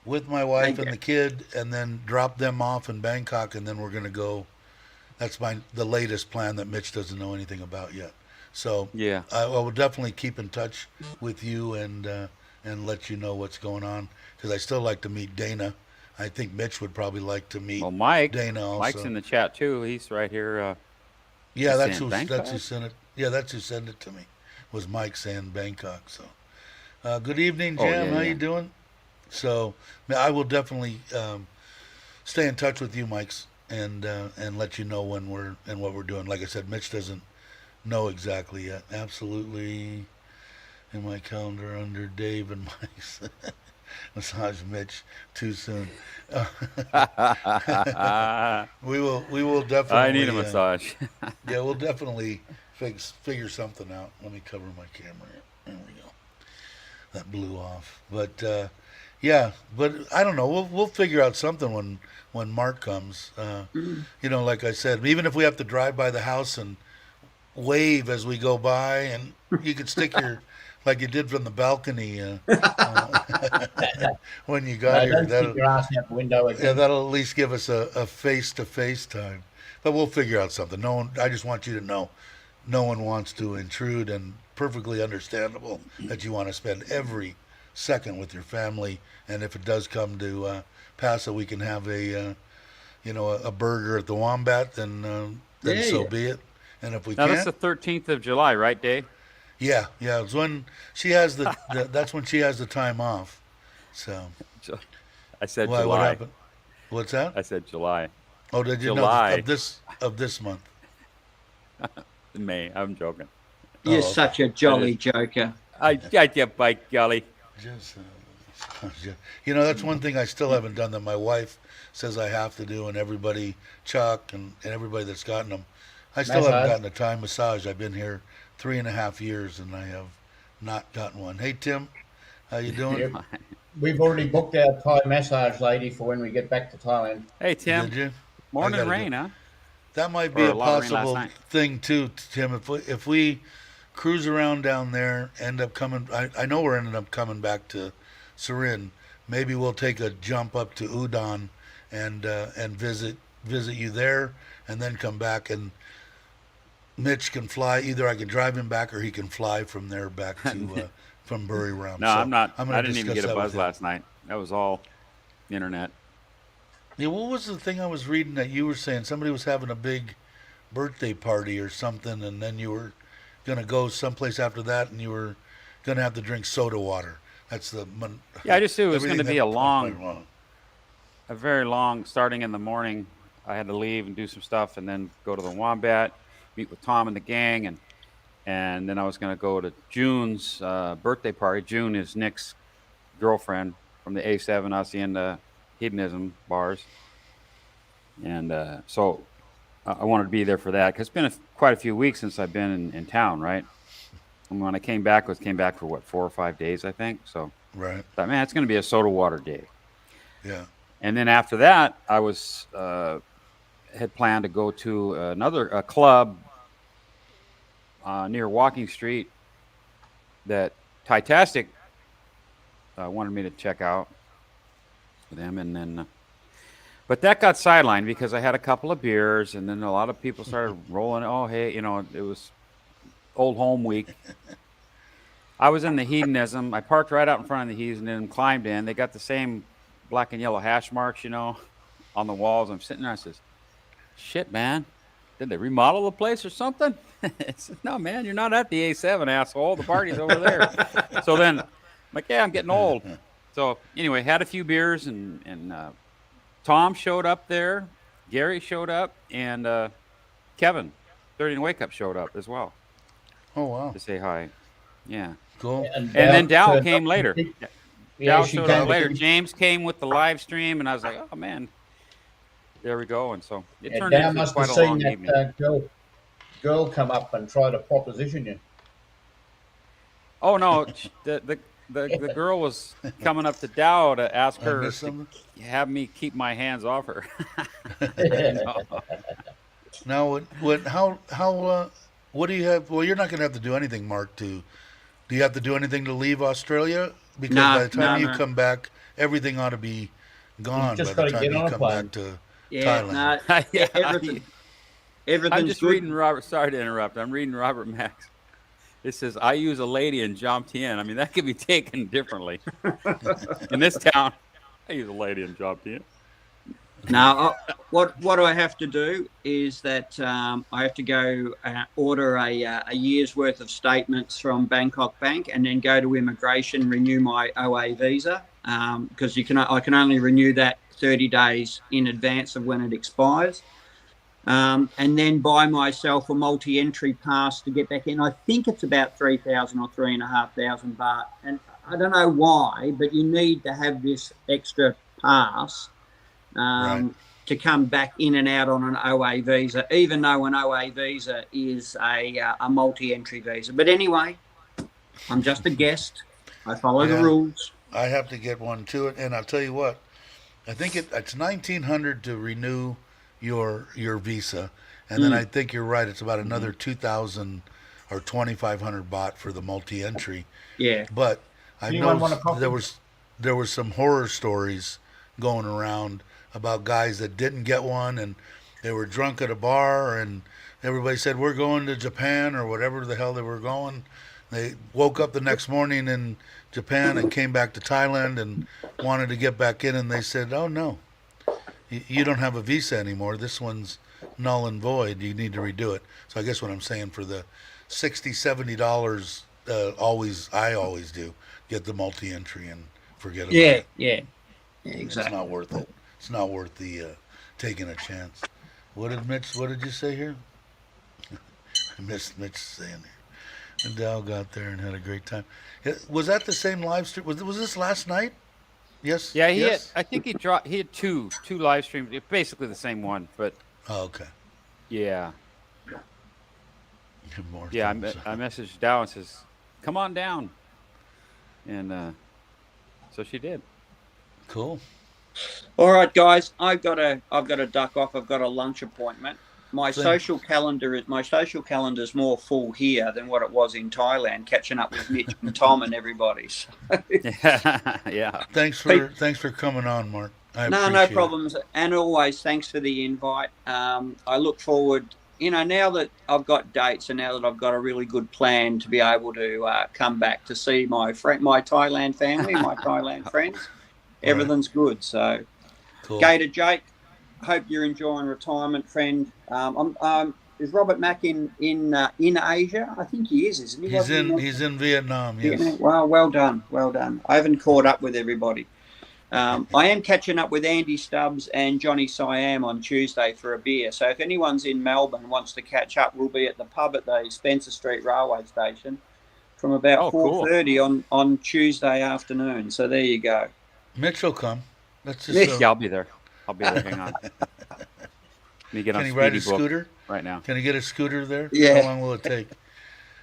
with my wife Thank and you. the kid, and then drop them off in Bangkok, and then we're gonna go. That's the latest plan that Mitch doesn't know anything about yet. So Yeah. I will definitely keep in touch with you and let you know what's going on, because I still like to meet Dana. I think Mitch would probably like to meet Well, Mike. Dana also. Mike's in the chat too. He's right here. Yeah, He's that's saying who Bangkok? sent it. Yeah, that's who sent it to me. Was Mike saying Bangkok? So, good evening, Oh, Jam. yeah, How yeah. you doing? So, I will definitely stay in touch with you, Mike's, and let you know when we're and what we're doing. Like I said, Mitch doesn't know exactly yet. Absolutely, in my calendar under Dave and Mike's. Massage Mitch too soon. We will definitely. I need a massage. Yeah, we'll definitely figure something out. Let me cover my camera. There we go. That blew off. But yeah, but I don't know. We'll figure out something when Mark comes. Like I said, even if we have to drive by the house and wave as we go by, and you could stick your like you did from the balcony when you got here. Don't stick your ass out the window Yeah, again. that'll at least give us a face-to-face time. But we'll figure out something. I just want you to know, no one wants to intrude, and perfectly understandable that you want to spend every second with your family. And if it does come to pass, we can have a burger at the Wombat, then so be it. And if we Now can't, that's the 13th of July, right, Dave? yeah, it's when she has that's when she has the time off. So I said why? What July. happened? What's that? I said July. Oh, did you July. know of this month? May. I'm joking. You're Oh, such a jolly joker. I got you, by golly. Just, that's one thing I still haven't done that my wife says I have to do, and everybody, Chuck and everybody that's gotten them. I still haven't Massage. gotten a Thai massage. I've been here 3.5 years, and I have not gotten one. Hey, Tim, how you doing? Yep. we've already booked our Thai massage lady for when we get back to Thailand. Hey, Tim. Did you? Morning gotta do rain, it. huh? That might be Or a a lot of rain last possible night. thing too, Tim. If we cruise around down there, end up coming. I know we're ending up coming back to Surin. Maybe we'll take a jump up to Udon and visit you there, and then come back. And Mitch can fly. Either I can drive him back, or he can fly from there back to from Buriram. No, So I'm not. I'm I going to didn't even discuss get a that with buzz him. last night. That was all internet. Yeah, what was the thing I was reading that you were saying? Somebody was having a big birthday party or something, and then you were going to go someplace after that, and you were going to have to drink soda water. That's the Yeah, I just knew it was going to everything be a that went long, wrong. a very long, starting in the morning. I had to leave and do some stuff and then go to the Wombat, meet with Tom and the gang. And then I was going to go to June's birthday party. June is Nick's girlfriend from the A7 Hacienda Hedonism bars. And so I wanted to be there for that because it's been quite a few weeks since I've been in town, right? And when I came back for what, 4 or 5 days, I think. So Right. I thought, man, it's going to be a soda water day. Yeah. And then after that, I was had planned to go to another club near Walking Street that Titastic wanted me to check out with them, and then. But that got sidelined because I had a couple of beers, and then a lot of people started rolling. Oh, hey, it was old home week. I was in the hedonism. I parked right out in front of the hedonism, climbed in. They got the same black and yellow hash marks, on the walls. I'm sitting there. I says, shit, man. Did they remodel the place or something? I said, no, man, you're not at the A7, asshole. The party's over there. So then, I'm like, yeah, I'm getting old. So anyway, had a few beers, and Tom showed up there. Gary showed up, and Kevin, 30 and Wake Up, showed up as well Oh wow. to say hi. Yeah. Cool. And then Dow turned came up. later. Yeah, Dow she showed came up later. to- James came with the live stream, and I was like, oh, man. There we go. And so it Yeah, turned Dow into must quite have a seen long evening. that girl come up and try to proposition you. Oh, no. The girl was coming up to Dow to ask I her missed to something. have me keep my hands off her. No. Now, what do you have? Well, you're not going to have to do anything, Mark. Do you have to do anything to leave Australia? Because by the time you no. come back, everything ought to be gone just by the gotta time get you on a come plane. back to Yeah, Thailand. no, Yeah, everything, I'm everything's just good. reading Robert. Sorry to interrupt. I'm reading Robert Max. It says, I use a lady in Jomtien. I mean, that could be taken differently. In this town, I use a lady in Jomtien. Now, what I have to do is that I have to go order a year's worth of statements from Bangkok Bank, and then go to immigration, renew my OA visa, because I can only renew that 30 days in advance of when it expires, and then buy myself a multi-entry pass to get back in. I think it's about 3,000 or 3,500 baht, and I don't know why, but you need to have this extra pass. Right. To come back in and out on an OA visa, even though an OA visa is a multi-entry visa. But anyway, I'm just a guest. I follow the Yeah. rules. I have to get one too, and I'll tell you what. I think it's 1,900 to renew your visa, and then I think you're right. It's about another 2,000 or 2,500 baht for the multi-entry. Yeah. But I Anyone want a know coffee? there was some horror stories going around about guys that didn't get one, and they were drunk at a bar, and everybody said, we're going to Japan or whatever the hell they were going. They woke up the next morning in Japan and came back to Thailand and wanted to get back in, and they said, oh no, you don't have a visa anymore. This one's null and void. You need to redo it. So I guess what I'm saying, for the $60, $70, I always do get the multi-entry and forget about it. Yeah, It's exactly. not worth it. It's not worth the taking a chance. What did you say here? I missed Mitch saying there. And Dow got there and had a great time. Was that the same live stream? Was this last night? Yes. Yeah, yes? I think he had two live streams, basically the same one, but Oh, okay. yeah. More Yeah, thumbs up. I messaged Dow and says, come on down. And So she did. Cool. All right, guys, I've got to duck off. I've got a lunch appointment. My Thank- social calendar is more full here than what it was in Thailand, catching up with Mitch and Tom and everybody. So, Yeah. Thanks for coming on, Mark. I no appreciate problems. And always, thanks for the invite. I look forward. Now that I've got dates and now that I've got a really good plan to be able to come back to see my Thailand family, my Thailand friends, everything's good. So, it. Cool. Gator Jake, hope you're enjoying retirement, friend. Is Robert Mack in Asia? I think he is, isn't he? He's in Vietnam. Yes. Vietnam? Well done. I haven't caught up with everybody. I am catching up with Andy Stubbs and Johnny Siam on Tuesday for a beer. So if anyone's in Melbourne and wants to catch up, we'll be at the pub at the Spencer Street Railway Station from about 4:30 on Tuesday afternoon. So there you go. Mitch will come. That's just Yeah, I'll be there. Hang on. Let me get on Can he ride a Speedy Book scooter? right now. Can he get a scooter there? Yeah. How long will it take?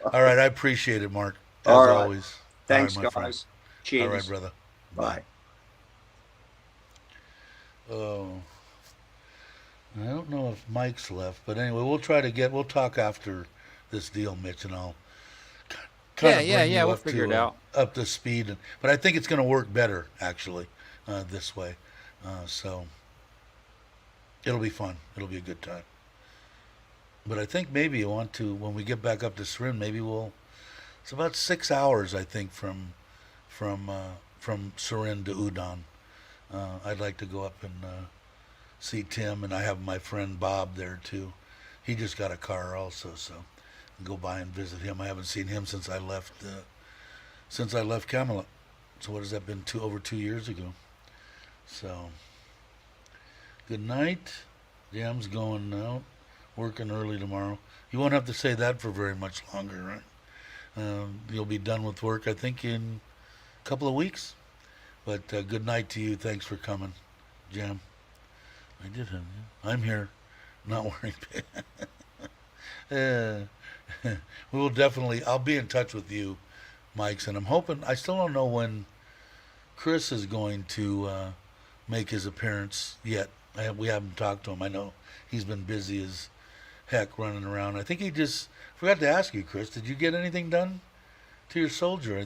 All right, I appreciate it, Mark. As All right. always. Thanks, All right, my guys. friend. Cheers. All right, brother. Bye. Oh, I don't know if Mike's left, but anyway, we'll talk after this deal, Mitch, and I'll kind of bring you we'll up figure to, it out. up to speed. But I think it's going to work better actually this way, so it'll be fun. It'll be a good time. But I think maybe you want to, when we get back up to Surin, maybe it's about 6 hours, I think, from Surin to Udon. I'd like to go up and see Tim, and I have my friend Bob there too. He just got a car also, so I'll go by and visit him. I haven't seen him since I left Camelot. So what has that been? Over 2 years ago. So good night. Jam's going out, working early tomorrow. You won't have to say that for very much longer, right? You'll be done with work, I think, in a couple of weeks. But good night to you. Thanks for coming, Jam. I did have you. I'm here, not wearing pants. We will definitely. I'll be in touch with you, Mike's, and I'm hoping. I still don't know when Chris is going to make his appearance yet. We haven't talked to him. I know he's been busy as heck running around. I think he just forgot to ask you, Chris. Did you get anything done to your shoulder?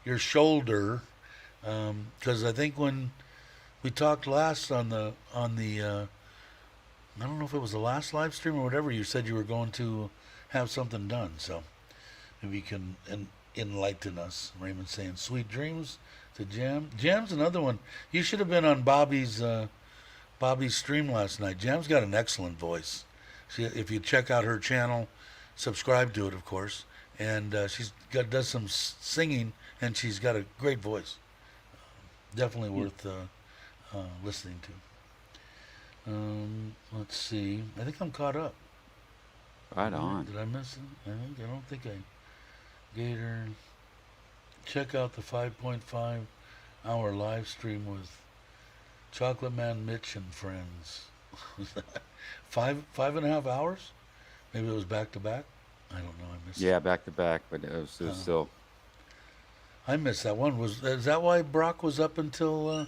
Your shoulder, because I think when we talked last on the I don't know if it was the last live stream or whatever, you said you were going to have something done. So maybe you can enlighten us. Raymond's saying sweet dreams to Jam. Jam's another one. You should have been on Bobby's stream last night. Jam's got an excellent voice. If you check out her channel, subscribe to it, of course. And does some singing, and she's got a great voice. Definitely worth listening to. Let's see. I think I'm caught up. Right on. Did I miss it? I don't think I. Gator. Check out the 5.5 hour live stream with Chocolate Man Mitch and friends. five and a half hours? Maybe it was back to back. I don't know. I missed. Yeah, back to back, but it was still. I missed that one. Is that why Brock was up until,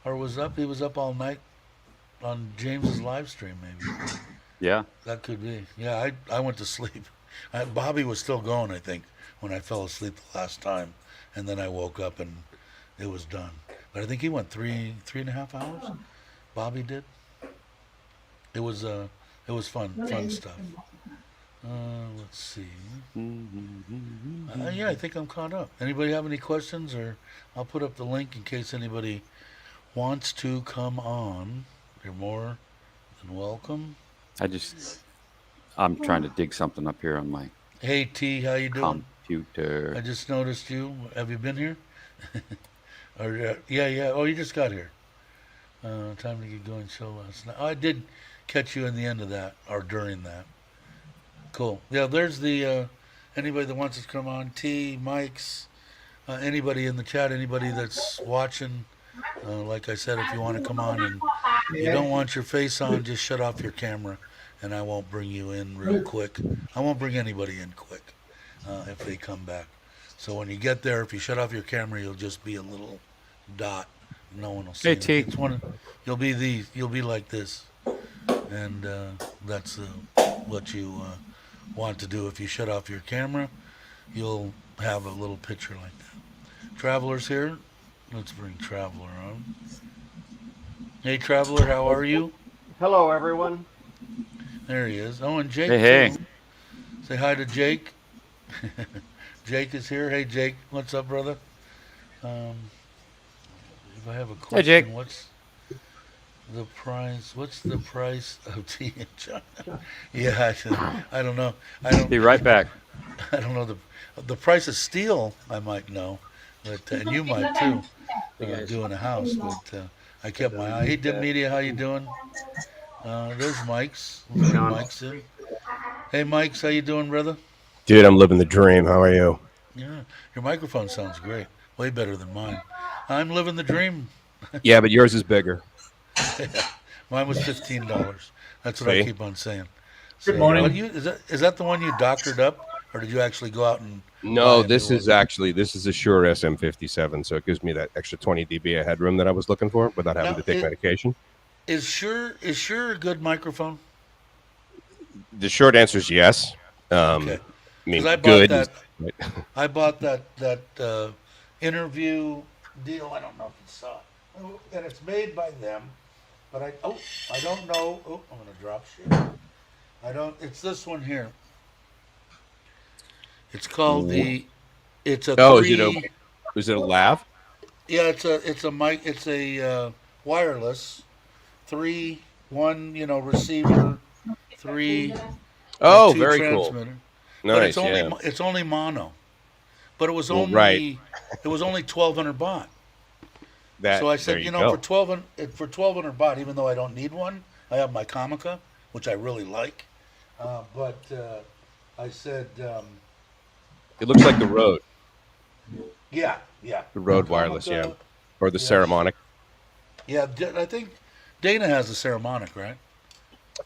or was up? He was up all night on James's live stream, maybe. Yeah. That could be. Yeah, I went to sleep. Bobby was still going, I think, when I fell asleep the last time, and then I woke up and it was done. But I think he went 3.5 hours. Bobby did. It was fun stuff. Let's see. Yeah, I think I'm caught up. Anybody have any questions? Or I'll put up the link in case anybody wants to come on. You're more than welcome. I'm trying to dig something up here on my Hey T, how you doing? computer. I just noticed you. Have you been here? Or yeah. Oh, you just got here. Time to get going. Show last night. Oh, I did catch you in the end of that or during that. Cool. Yeah, there's the anybody that wants to come on. T, Mike's, anybody in the chat, anybody that's watching. Like I said, if you want to come on and you don't want your face on, just shut off your camera, and I won't bring you in real quick. I won't bring anybody in quick if they come back. So when you get there, if you shut off your camera, you'll just be a little dot. No one will see Hey, it. T. It's one. You'll be these. You'll be like this, and that's what you want to do. If you shut off your camera, you'll have a little picture like that. Traveler's here. Let's bring Traveler on. Hey, Traveler, how are you? Hello, everyone. There he is. Oh, and Jake Hey, hey. too. Say hi to Jake. Jake is here. Hey, Jake. What's up, brother? Um, if I have a question, Hey, Jake. what's the price? What's the price of tea in China? Yeah, I don't know. I don't. Be right back. I don't know the price of steel. I might know, but and you might too. Doing a house, but I kept my eye. Hey, Dim Media, how you doing? There's Mike's. We'll bring Mike's in. Hey, Mike's, how you doing, brother? Dude, I'm living the dream. How are you? Yeah, your microphone sounds great. Way better than mine. I'm living the dream. Yeah, but yours is bigger. Mine was $15. That's what I See? keep on saying. Good So, morning. Is that the one you doctored up, or did you actually go out and? No, buy a this new is one? actually this is a Shure SM57, so it gives me that extra 20 dB of headroom that I was looking for without having Now, to take medication. Is Shure a good microphone? The short answer is yes. Okay. I mean, 'Cause I bought good. that- Right. I bought that interview deal. I don't know if you saw it, and it's made by them. But I don't know. Oh, I'm gonna drop shit. I don't. It's this one here. It's called the. It's a Oh, three. is it a lav? Yeah, it's a mic. It's a wireless, one receiver, three Oh, two very cool. transmitter. But Nice. Yeah. it's only mono. But it was Well, only right. it was only 1,200 baht. That. So I there said, you for go. 1,200 baht, even though I don't need one, I have my Comica, which I really like. But I said, It looks like the Rode, yeah. the Rode wireless, yeah, Comica, or the yes. Saramonic. Yeah, I think Dana has a Saramonic, right?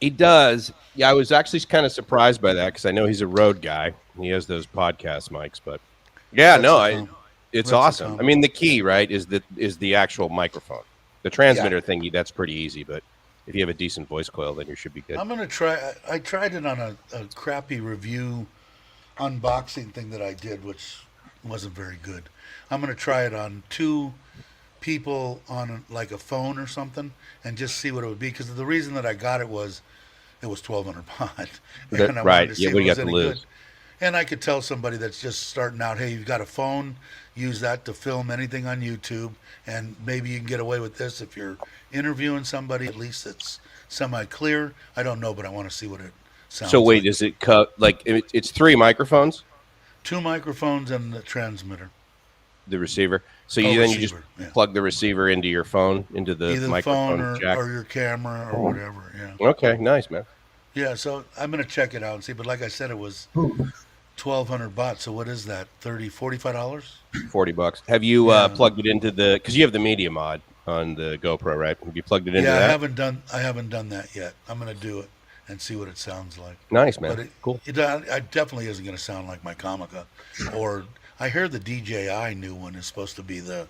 He does. Yeah, I was actually kind of surprised by that because I know he's a Rode guy. He has those podcast mics, but yeah, That's no, the com- it's that's the awesome. com- I mean, the key, right, is the actual microphone. The transmitter thingy, that's pretty easy, but if you have a decent voice coil, then you should be good. I'm gonna try. I tried it on a crappy review unboxing thing that I did, which wasn't very good. I'm gonna try it on two people on like a phone or something, and just see what it would be. Because the reason that I got it was 1,200 baht, and I Right. wanted to see Yeah, if what it do you was got to any lose? good. And I could tell somebody that's just starting out, hey, you've got a phone, use that to film anything on YouTube, and maybe you can get away with this if you're interviewing somebody. At least it's semi-clear. I don't know, but I want to see what it sounds So wait, like. is it cut like it's three microphones, Two microphones and the transmitter. the receiver? So Oh, you just receiver, yeah. plug the receiver into your phone, into the Either the microphone phone jack. or your camera or whatever. Yeah. Okay, nice, man. Yeah. So I'm gonna check it out and see. But like I said, it was 1,200 baht. So what is that? $45? $40. Have you Yeah. plugged it into the? Because you have the media mod on the GoPro, right? Have you plugged it into Yeah, that? I haven't done that yet. I'm gonna do it and see what it sounds like. Nice, man. But Cool. It definitely isn't gonna sound like my Comica. Or I hear the DJI new one is supposed to be the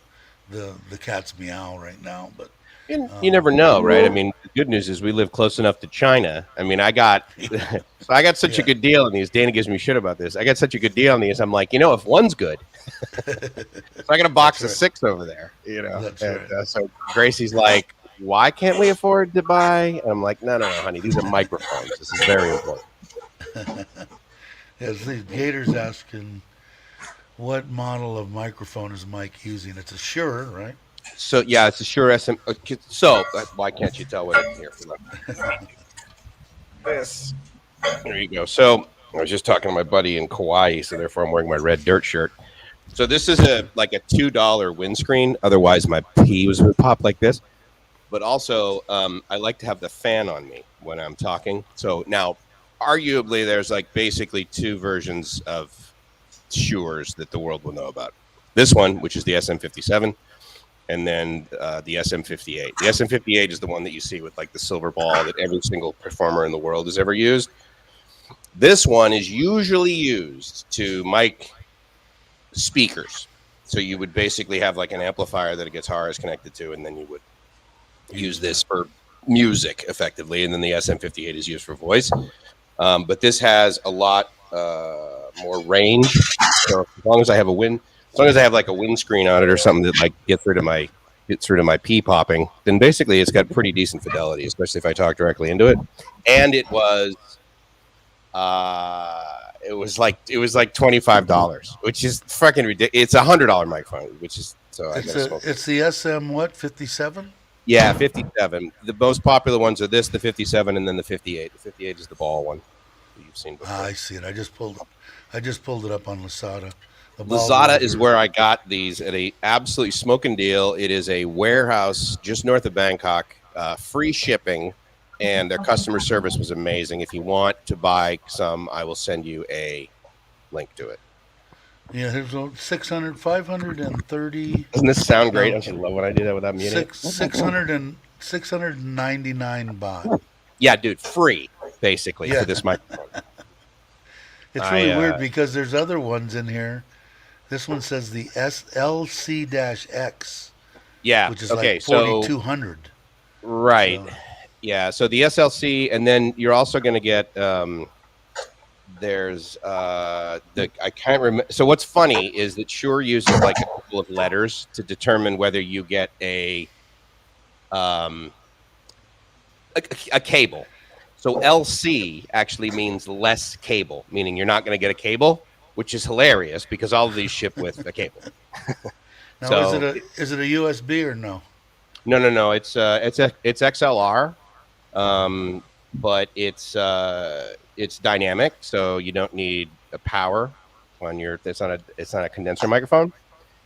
cat's meow right now, but You never know, right? I mean, the good news is we live close enough to China. I mean, I got such a Yeah. good deal on these. Dana gives me shit about this. I got such a good deal on these. I'm like, if one's good, so I got a box That's of right. 6 over there. That's And, right. so Gracie's like, why can't we afford to buy? And I'm like, no, honey, these are microphones. This is very important. Yeah, see, Gator's asking, what model of microphone is Mike using? It's a Shure, right? So yeah, it's a Shure SM. So why can't you tell what it's here? This. There you go. So I was just talking to my buddy in Kauai, so therefore I'm wearing my red dirt shirt. So this is like a $2 windscreen. Otherwise, my pee would pop like this. But also, I like to have the fan on me when I'm talking. So now, arguably, there's like basically two versions of Shures that the world will know about. This one, which is the SM57. And then the SM58. The SM58 is the one that you see with like the silver ball that every single performer in the world has ever used. This one is usually used to mic speakers. So you would basically have like an amplifier that a guitar is connected to, and then you would use this for music effectively, and then the SM58 is used for voice. But this has a lot more range. So as long as I have like a windscreen on it or something that like gets rid of my pee popping, then basically it's got pretty decent fidelity, especially if I talk directly into it. And it was like $25, which is fucking ridiculous. It's $100 microphone, which is It's the SM what 57? Yeah, 57. The most popular ones are the 57, and then the 58. The 58 is the ball one that you've seen before. I see it. I just pulled it up on Lazada. Lazada is where I got these at a absolutely smoking deal. It is a warehouse just north of Bangkok, free shipping, and their customer service was amazing. If you want to buy some, I will send you a link to it. Yeah, there's 600, 530. Doesn't this sound great? I just love when I do that without muting. 699 baht. Yeah, dude, free basically for this microphone. It's really weird because there's other ones in here. This one says the SLC-X. Yeah, which is okay, like 4,200. Right. So. Yeah. So the SLC, and then you're also going to get. There's I can't remember. So what's funny is that Shure uses like a couple of letters to determine whether you get a cable. So LC actually means less cable, meaning you're not going to get a cable, which is hilarious because all of these ship with a cable. Now, so, is it a USB or no? No. It's XLR, but it's dynamic, so you don't need a power on your. It's not a condenser microphone,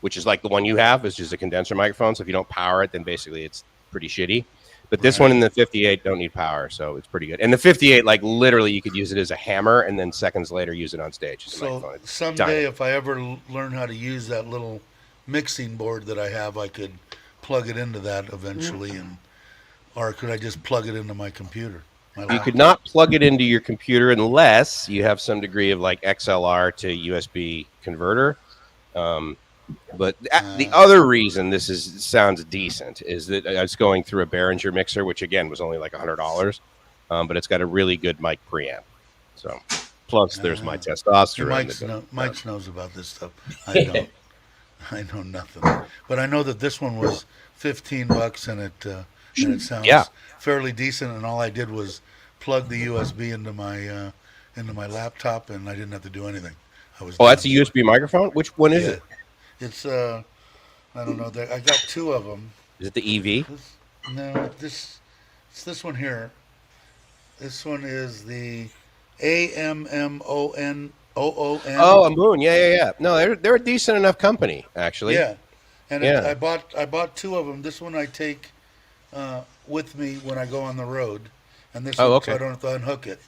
which is like the one you have is just a condenser microphone. So if you don't power it, then basically it's pretty shitty. But this one in the 58 don't need power, so it's pretty good. And the 58, like literally, you could use it as a hammer, and then seconds later use it on stage. So someday, if I ever learn how to use that little mixing board that I have, I could plug it into that eventually, or could I just plug it into my computer? You could not plug it into your computer unless you have some degree of like XLR to USB converter. But the other reason this sounds decent is that I was going through a Behringer mixer, which again was only like $100, but it's got a really good mic preamp. So plus there's my testosterone. Mike knows about this stuff. I don't. I know nothing, but I know that this one was $15 and it sounds fairly decent. And all I did was plug the USB into my laptop, and I didn't have to do anything. That's a USB microphone. Which one is it? It's I don't know. I got two of them. Is it the EV? It's this one here. This one is the AMMON. Oh, a Moon. Yeah. No, they're a decent enough company, actually. Yeah, and I bought two of them. This one I take with me when I go on the road, and this one so I don't have to unhook it,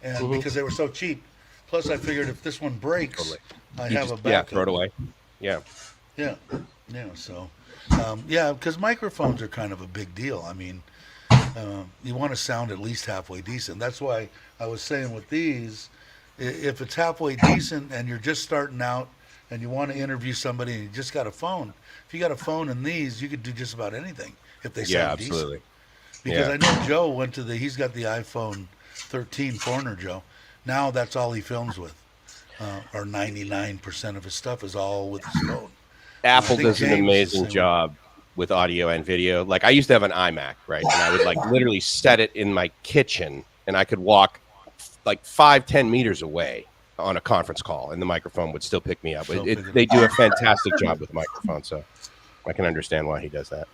and because they were so cheap. Plus, I figured if this one breaks, I have a backup. Yeah, throw it away. Yeah. So, because microphones are kind of a big deal. I mean, you want to sound at least halfway decent. That's why I was saying with these. If it's halfway decent and you're just starting out and you want to interview somebody and you just got a phone, if you got a phone in these, you could do just about anything if they sound decent. Because I know Joe he's got the iPhone 13 Foreigner Joe. Now that's all he films with. Or 99% of his stuff is all with his phone. Apple does an amazing job with audio and video. Like I used to have an iMac, right? And I would like literally set it in my kitchen and I could walk like 5-10 meters away on a conference call and the microphone would still pick me up. They do a fantastic job with the microphone, so I can understand why he does that.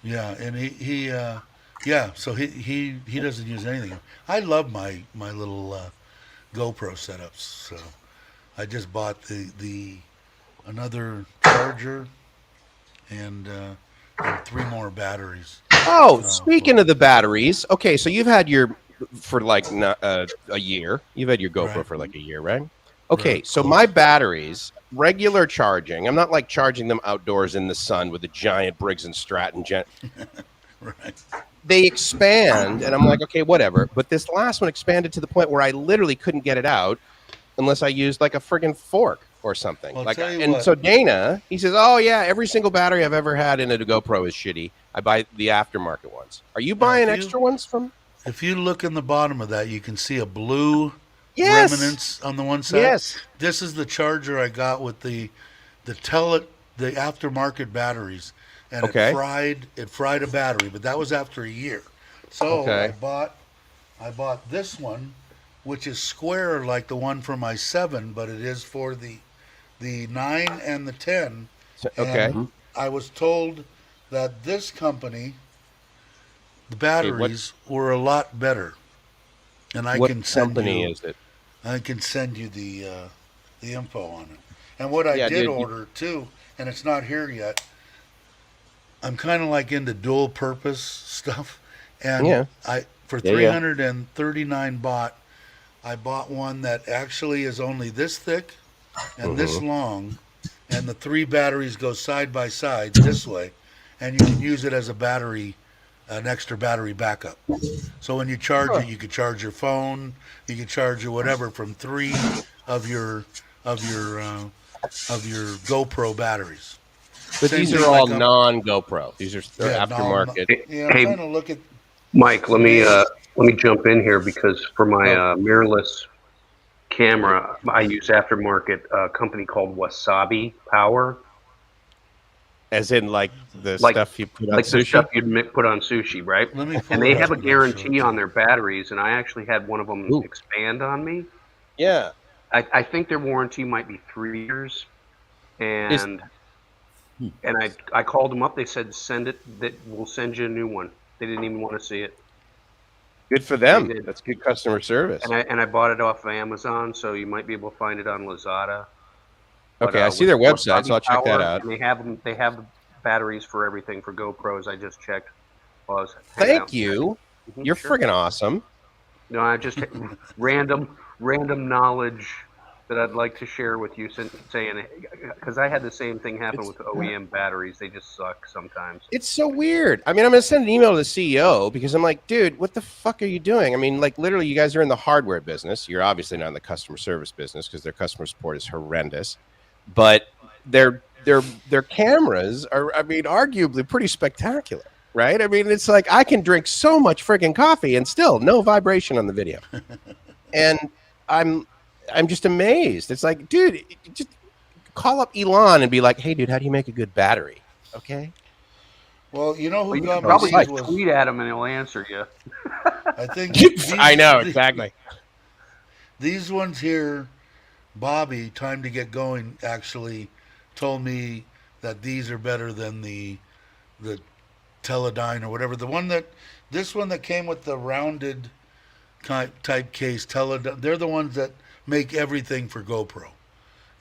Yeah, and so he doesn't use anything. I love my little GoPro setups. So I just bought another charger and 3 more batteries. Speaking of the batteries, okay, so you've had your for like a year. You've had your GoPro for like a year, right? Okay, so my batteries, regular charging, I'm not like charging them outdoors in the sun with a giant Briggs & Stratton Right. They expand, and I'm like, okay, whatever. But this last one expanded to the point where I literally couldn't get it out. unless I used like a friggin' fork or something. I'll Like, tell you and what. so Dana, he says, "Oh yeah, every single battery I've ever had in a GoPro is shitty. I buy the aftermarket ones. Are you buying extra ones from?" If you look in the bottom of that, you can see a blue Yes, remnants on the one side. yes. This is the charger I got with the the aftermarket batteries, and Okay. it fried a battery, but that was after a year. So Okay. I bought this one, which is square like the one for my 7, but it is for the 9 and the 10. Okay. And I was told that this company, the Okay, batteries were a lot better, and what company is it? I can send you the info on it. And what I Yeah, did dude. order too, and it's not here yet. I'm kind of like into dual purpose stuff, and Yeah. I for Yeah, yeah. 339 I bought one that actually is only this thick and this long, and the 3 batteries go side by side this way, and you can use it as a battery, an extra battery backup. So when you charge it, you could charge your phone, you could charge your whatever from 3 of your of your uh, of your GoPro batteries. But Same these thing are all like non-GoPro. These are yeah, aftermarket. yeah. I'm Hey, trying to look at Mike, let me jump in here because for my mirrorless camera, I use aftermarket company called Wasabi Power, As in, like the like stuff you put on like the sushi. stuff you'd put on sushi, right? Let me pull And they it have up a and I'll show it guarantee to on you. their batteries, and I actually had one of them Ooh. expand on me. Yeah. I think their warranty might be 3 years, Is and I called them up. They said send it. That we'll send you a new one. They didn't even want to see it. good for They them. did. That's good customer service. And I bought it off of Amazon, so you might be able to find it on Lazada. But, Okay, I see their website, so Wasabi I'll check that Power, out. and they have them. They have the batteries for everything for GoPros. I just checked while I was hanging out. Thank you. Mhm, You're sure. friggin' awesome. No, I just random knowledge that I'd like to share with you, saying because I had the same thing happen with OEM batteries. They just suck sometimes. It's so weird. I mean, I'm gonna send an email to the CEO because I'm like, dude, what the fuck are you doing? I mean, like literally, you guys are in the hardware business. You're obviously not in the customer service business because their customer support is horrendous. But their cameras are, I mean, arguably pretty spectacular, right? I mean, it's like I can drink so much friggin' coffee and still no vibration on the video, and I'm just amazed. It's like, dude, just call up Elon and be like, hey, dude, how do you make a good battery? Okay. Well, you know Well, who you got can me probably these just was tweet at him and he'll answer you. I think I know exactly. These ones here, Bobby, time to get going, actually told me that these are better than the Teledyne or whatever. This one that came with the rounded type case, Teledyne. They're the ones that make everything for GoPro.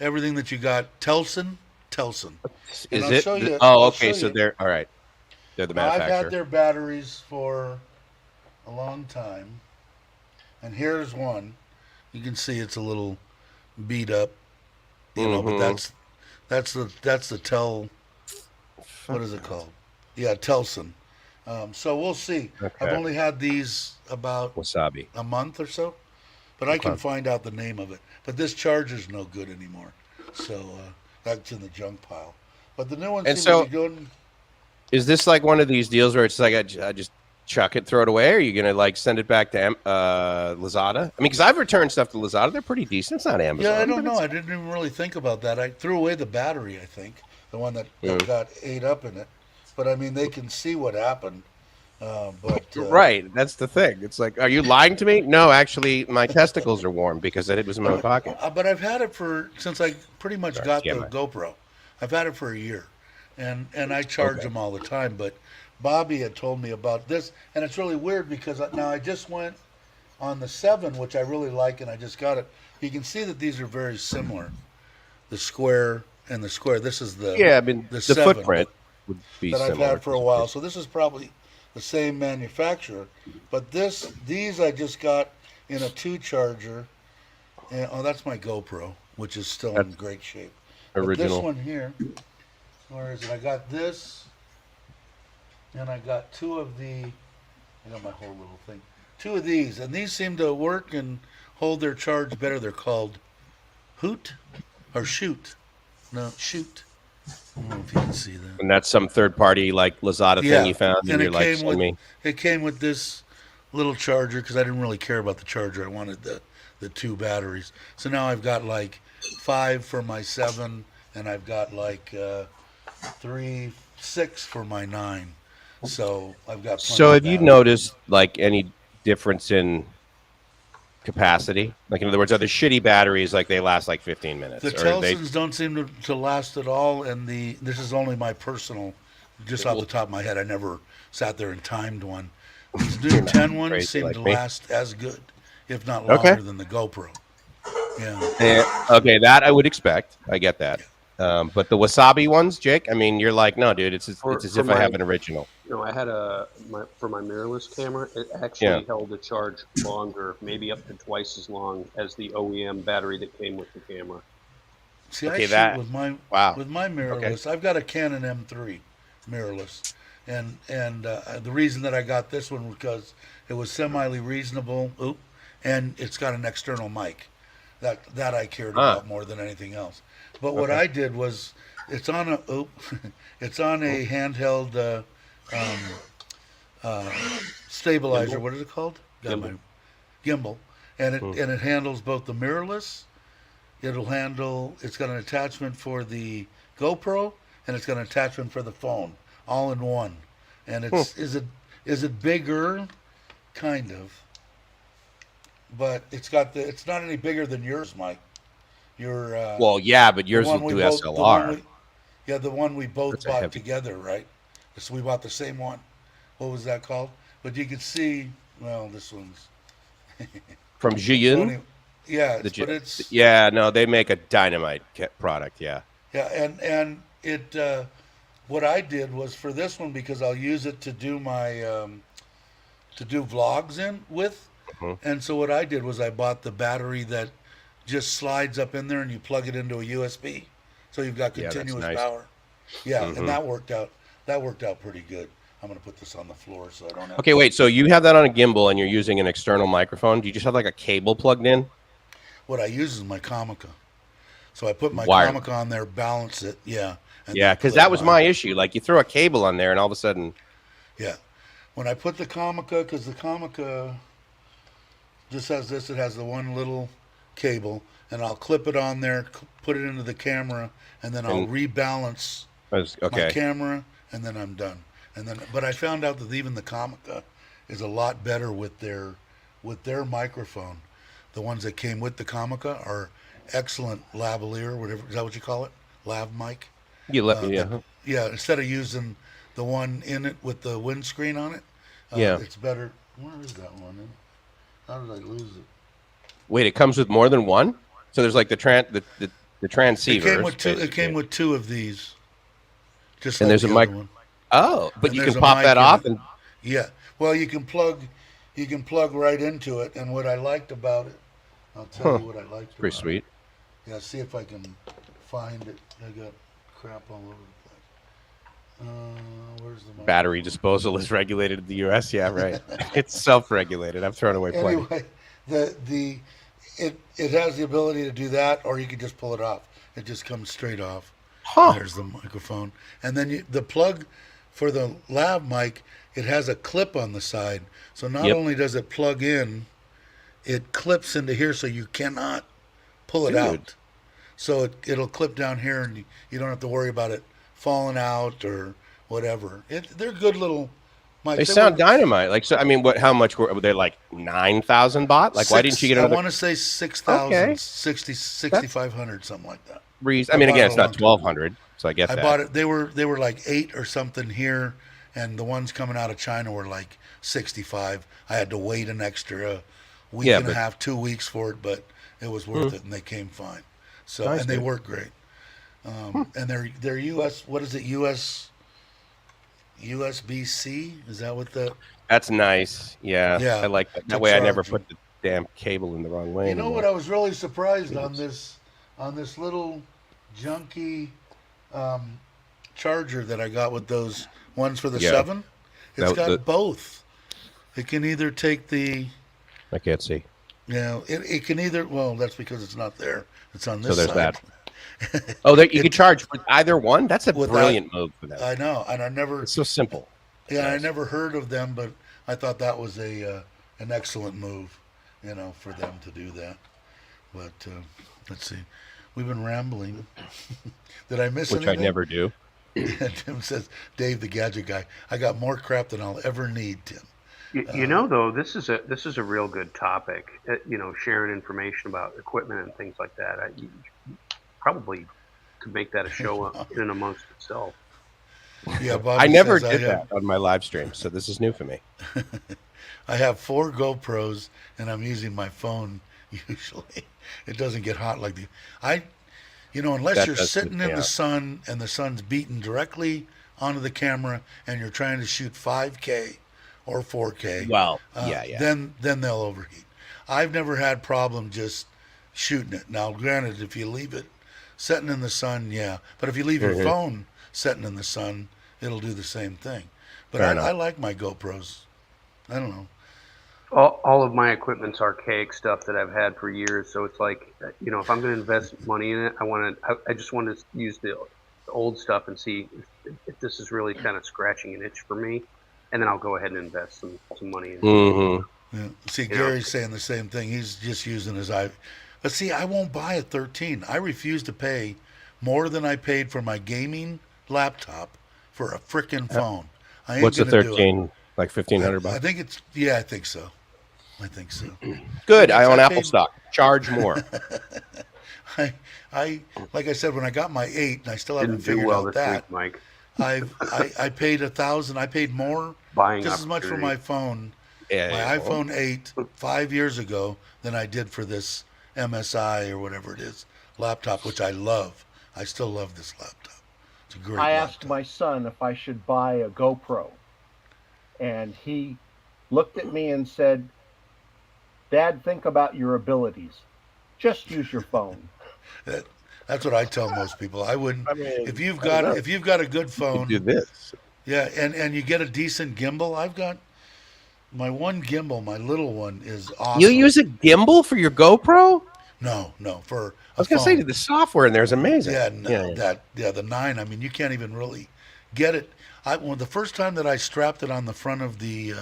Everything that you got, Telson. And Is I'll it? show you. Oh, I'll okay. show So you. they're all right. They're the Now, I've manufacturer. had their batteries for a long time, and here's one. You can see it's a little beat up, but Mhm. that's the What is it called? Yeah, Telson. So we'll see. I've Okay. only had these about Wasabi. a month or so, but I can Okay. find out the name of it. But this charger's no good anymore, so that's in the junk pile. But the new one And seems so- to be good. Is this like one of these deals where it's like I just chuck it, throw it away? Or are you gonna like send it back to Lazada? I mean, because I've returned stuff to Lazada. They're pretty decent. It's not Amazon. Yeah, I don't but know. it's- I didn't even really think about that. I threw away the battery, I think, the one that got ate up in it. But I mean, they can see what happened. Right. That's the thing. It's like, are you lying to me? No, actually, my testicles are warm because it was in my pocket. But I've had it since I pretty much got the TMI. GoPro. I've had it for a year, and I charge them all the time. But Bobby had told me about this, and it's really weird because now I just went on the 7, which I really like, and I just got it. You can see that these are very similar, the square and the square. This is the Yeah, I mean, the 7 footprint would be that I've similar. had for a while. So this is probably the same manufacturer, but these I just got in a 2 charger. And, that's my GoPro, which is still in great shape. But Original. this one here, where is it? I got this, and I got 2 of I got my whole little thing. 2 of these, and these seem to work and hold their charge better. They're called Hoot or shoot? No, shoot. I don't know if you can see that. And that's some third party like Lazada Yeah, thing you found, and and you're it like, came send with me. this little charger because I didn't really care about the charger. I wanted the 2 batteries. So now I've got like 5 for my 7, and I've got like 6 for my 9. So I've got. So plenty have of you battery. noticed like any difference in capacity? Like in other words, are the shitty batteries like they last like 15 minutes? The Or are they Telsons don't seem to last at all, and this is only my personal, just off the top of my head. I never sat there and timed one. These new 10 ones crazy seem like to me. last as good, if not Okay. longer than the GoPro. Yeah. Okay, that I would expect. I get that. But the wasabi ones, Jake, I mean, you're like, no, dude, it's as For if I have an original. You know, I had for my mirrorless camera. It actually held the charge longer, maybe up to twice as long as the OEM battery that came with the camera. See, Okay, I that- shoot with my wow. mirrorless. I've got a Canon M3 mirrorless, and the reason that I got this one was because it was semi reasonable. And it's got an external mic. That I cared about more than anything else. But what I did was, it's on a it's on a handheld stabilizer. Gimbal? What is it called? Gimbal. Gimbal, and it handles both the mirrorless. It's got an attachment for the GoPro, and it's got an attachment for the phone, all in one. And is it bigger? Kind of. But it's not any bigger than yours, Mike. Your Well, yeah, but yours the one will do we both- SLR. the one we both That's a bought heavy- together, right? So we bought the same one. What was that called? But you can see, well, this one's From Jiyun? funny. Yeah, but it's Yeah, no, they make a dynamite product. Yeah. yeah, and it what I did was for this one, because I'll use it to do my to do vlogs with. And so what I did was I bought the battery that just slides up in there, and you plug it into a USB, so you've got Yeah, that's continuous nice. power. Yeah, and that worked out. That worked out pretty good. I'm gonna put this on the floor so I don't have. Okay, wait. So you have that on a gimbal, and you're using an external microphone. Do you just have like a cable plugged in? What I use is my Comica. So I put my Wire. Comica on there, balance it. Yeah. And Yeah, then because clip that was mine. my issue. Like you throw a cable on there, and all of a sudden, Yeah. When I put the Comica, because the Comica just has this, it has the one little cable, and I'll clip it on there, put it into the camera, and then I'll rebalance my okay. camera, and then I'm done. But I found out that even the Comica is a lot better with their microphone. The ones that came with the Comica are excellent lavalier, whatever, is that what you call it? Lav mic? You let me. Yeah. Yeah, instead of using the one in it with the windscreen on it, Yeah. it's better. Where is that one? How did I lose it? Wait, it comes with more than one. So there's like the transceiver. It came with 2 of these. Just And like there's a the mic- other one. Oh, but And you there's can a pop mic that in off, it. and Yeah. Well, you can plug right into it. And what I liked about it, I'll tell you what I liked. pretty about sweet. It. Yeah. See if I can find it. I got crap all over the place. Where's the mic? Battery disposal is regulated in the U.S. Yeah, right. It's self-regulated. I've thrown away plenty. Anyway, it has the ability to do that, or you can just pull it off. It just comes straight off. Huh. There's the microphone, and then the plug for the lav mic. It has a clip on the side, so not only does it plug in, it clips into here, so you cannot pull it out. So it'll clip down here, and you don't have to worry about it falling out or whatever. They're good little mics. They sound dynamite. Like, so, I mean, how much were they? Like 9,000 baht? Like, why didn't you get I another? want to say 6,000, Okay. 6,500, something like that. I mean, again, bought it's it a not long time 1,200, so I get I that. bought it. They were like 8 or something here, and the ones coming out of China were like 65. I had to wait an extra week and a half, 2 weeks for it, but it was worth it, and they came fine. So Nice, and they dude. work great. And they're US. What is it? USB-C? Is that what the? That's nice. Yeah, Yeah, I like that. to That way, I never charge put the damn cable in the wrong way. You know anymore. what? I was really surprised on this little junky charger that I got with those ones for the Yeah. 7. It's That- got the- both. It can either take the I can't see. Yeah, it can either. Well, that's because it's not there. It's on So this there's side. that. Oh, there you It can charge with either one. That's a without. brilliant move for them. I know, and I never. It's so simple. That's Yeah, I nice. never heard of them, but I thought that was a an excellent move, for them to do that. But let's see, we've been rambling. Did I miss Which I anything? never do. Tim says, Dave the gadget guy. I got more crap than I'll ever need, Tim. You know, though, this is a real good topic. Sharing information about equipment and things like that. You probably could make that a show in and amongst itself. Yeah, Bobby I never says did that on my live stream, so this is new for me. I have 4 GoPros and I'm using my phone usually. It doesn't get hot like unless That you're does- sitting in yeah. the sun and the sun's beating directly onto the camera and you're trying to shoot 5K or 4K. Well, yeah. Then they'll overheat. I've never had problem just shooting it. Now, granted, if you leave it setting in the sun, yeah. But if you leave your phone setting in the sun, it'll do the same thing. But Fair I enough. like my GoPros. I don't know. All of my equipment's archaic stuff that I've had for years. So it's like, if I'm going to invest money in it, I just want to use the old stuff and see if this is really kind of scratching an itch for me. And then I'll go ahead and invest some money in it. Mm-hmm. Yeah. See, You know. Gary's saying the same thing. He's just using his i. But see, I won't buy a 13. I refuse to pay more than I paid for my gaming laptop for a frickin' phone. I ain't What's the gonna do it. 13? Like $1,500 I bucks? think it's I think so. I think so. Good. I own I Apple paid- stock. Charge more. I like I said when I got my 8, and I still haven't Didn't do figured well out this that. week, Mike. I paid 1,000. I paid more, Buying just as much for my phone, Yeah, my iPhone 8 5 years ago than I did for this MSI or whatever it is laptop, which I love. I still love this laptop. It's a great I asked laptop. my son if I should buy a GoPro, and he looked at me and said, "Dad, think about your abilities. Just use your phone." That's what I tell most people. I wouldn't. I mean, If you've I don't know. got a good You phone, do this. yeah, and you get a decent gimbal. I've got my one gimbal, my little one is awesome. You use a gimbal for your GoPro? No, for I was going to say, the software in there is amazing. Yeah, no, the 9. I mean, you can't even really get it. The first time that I strapped it on the front of the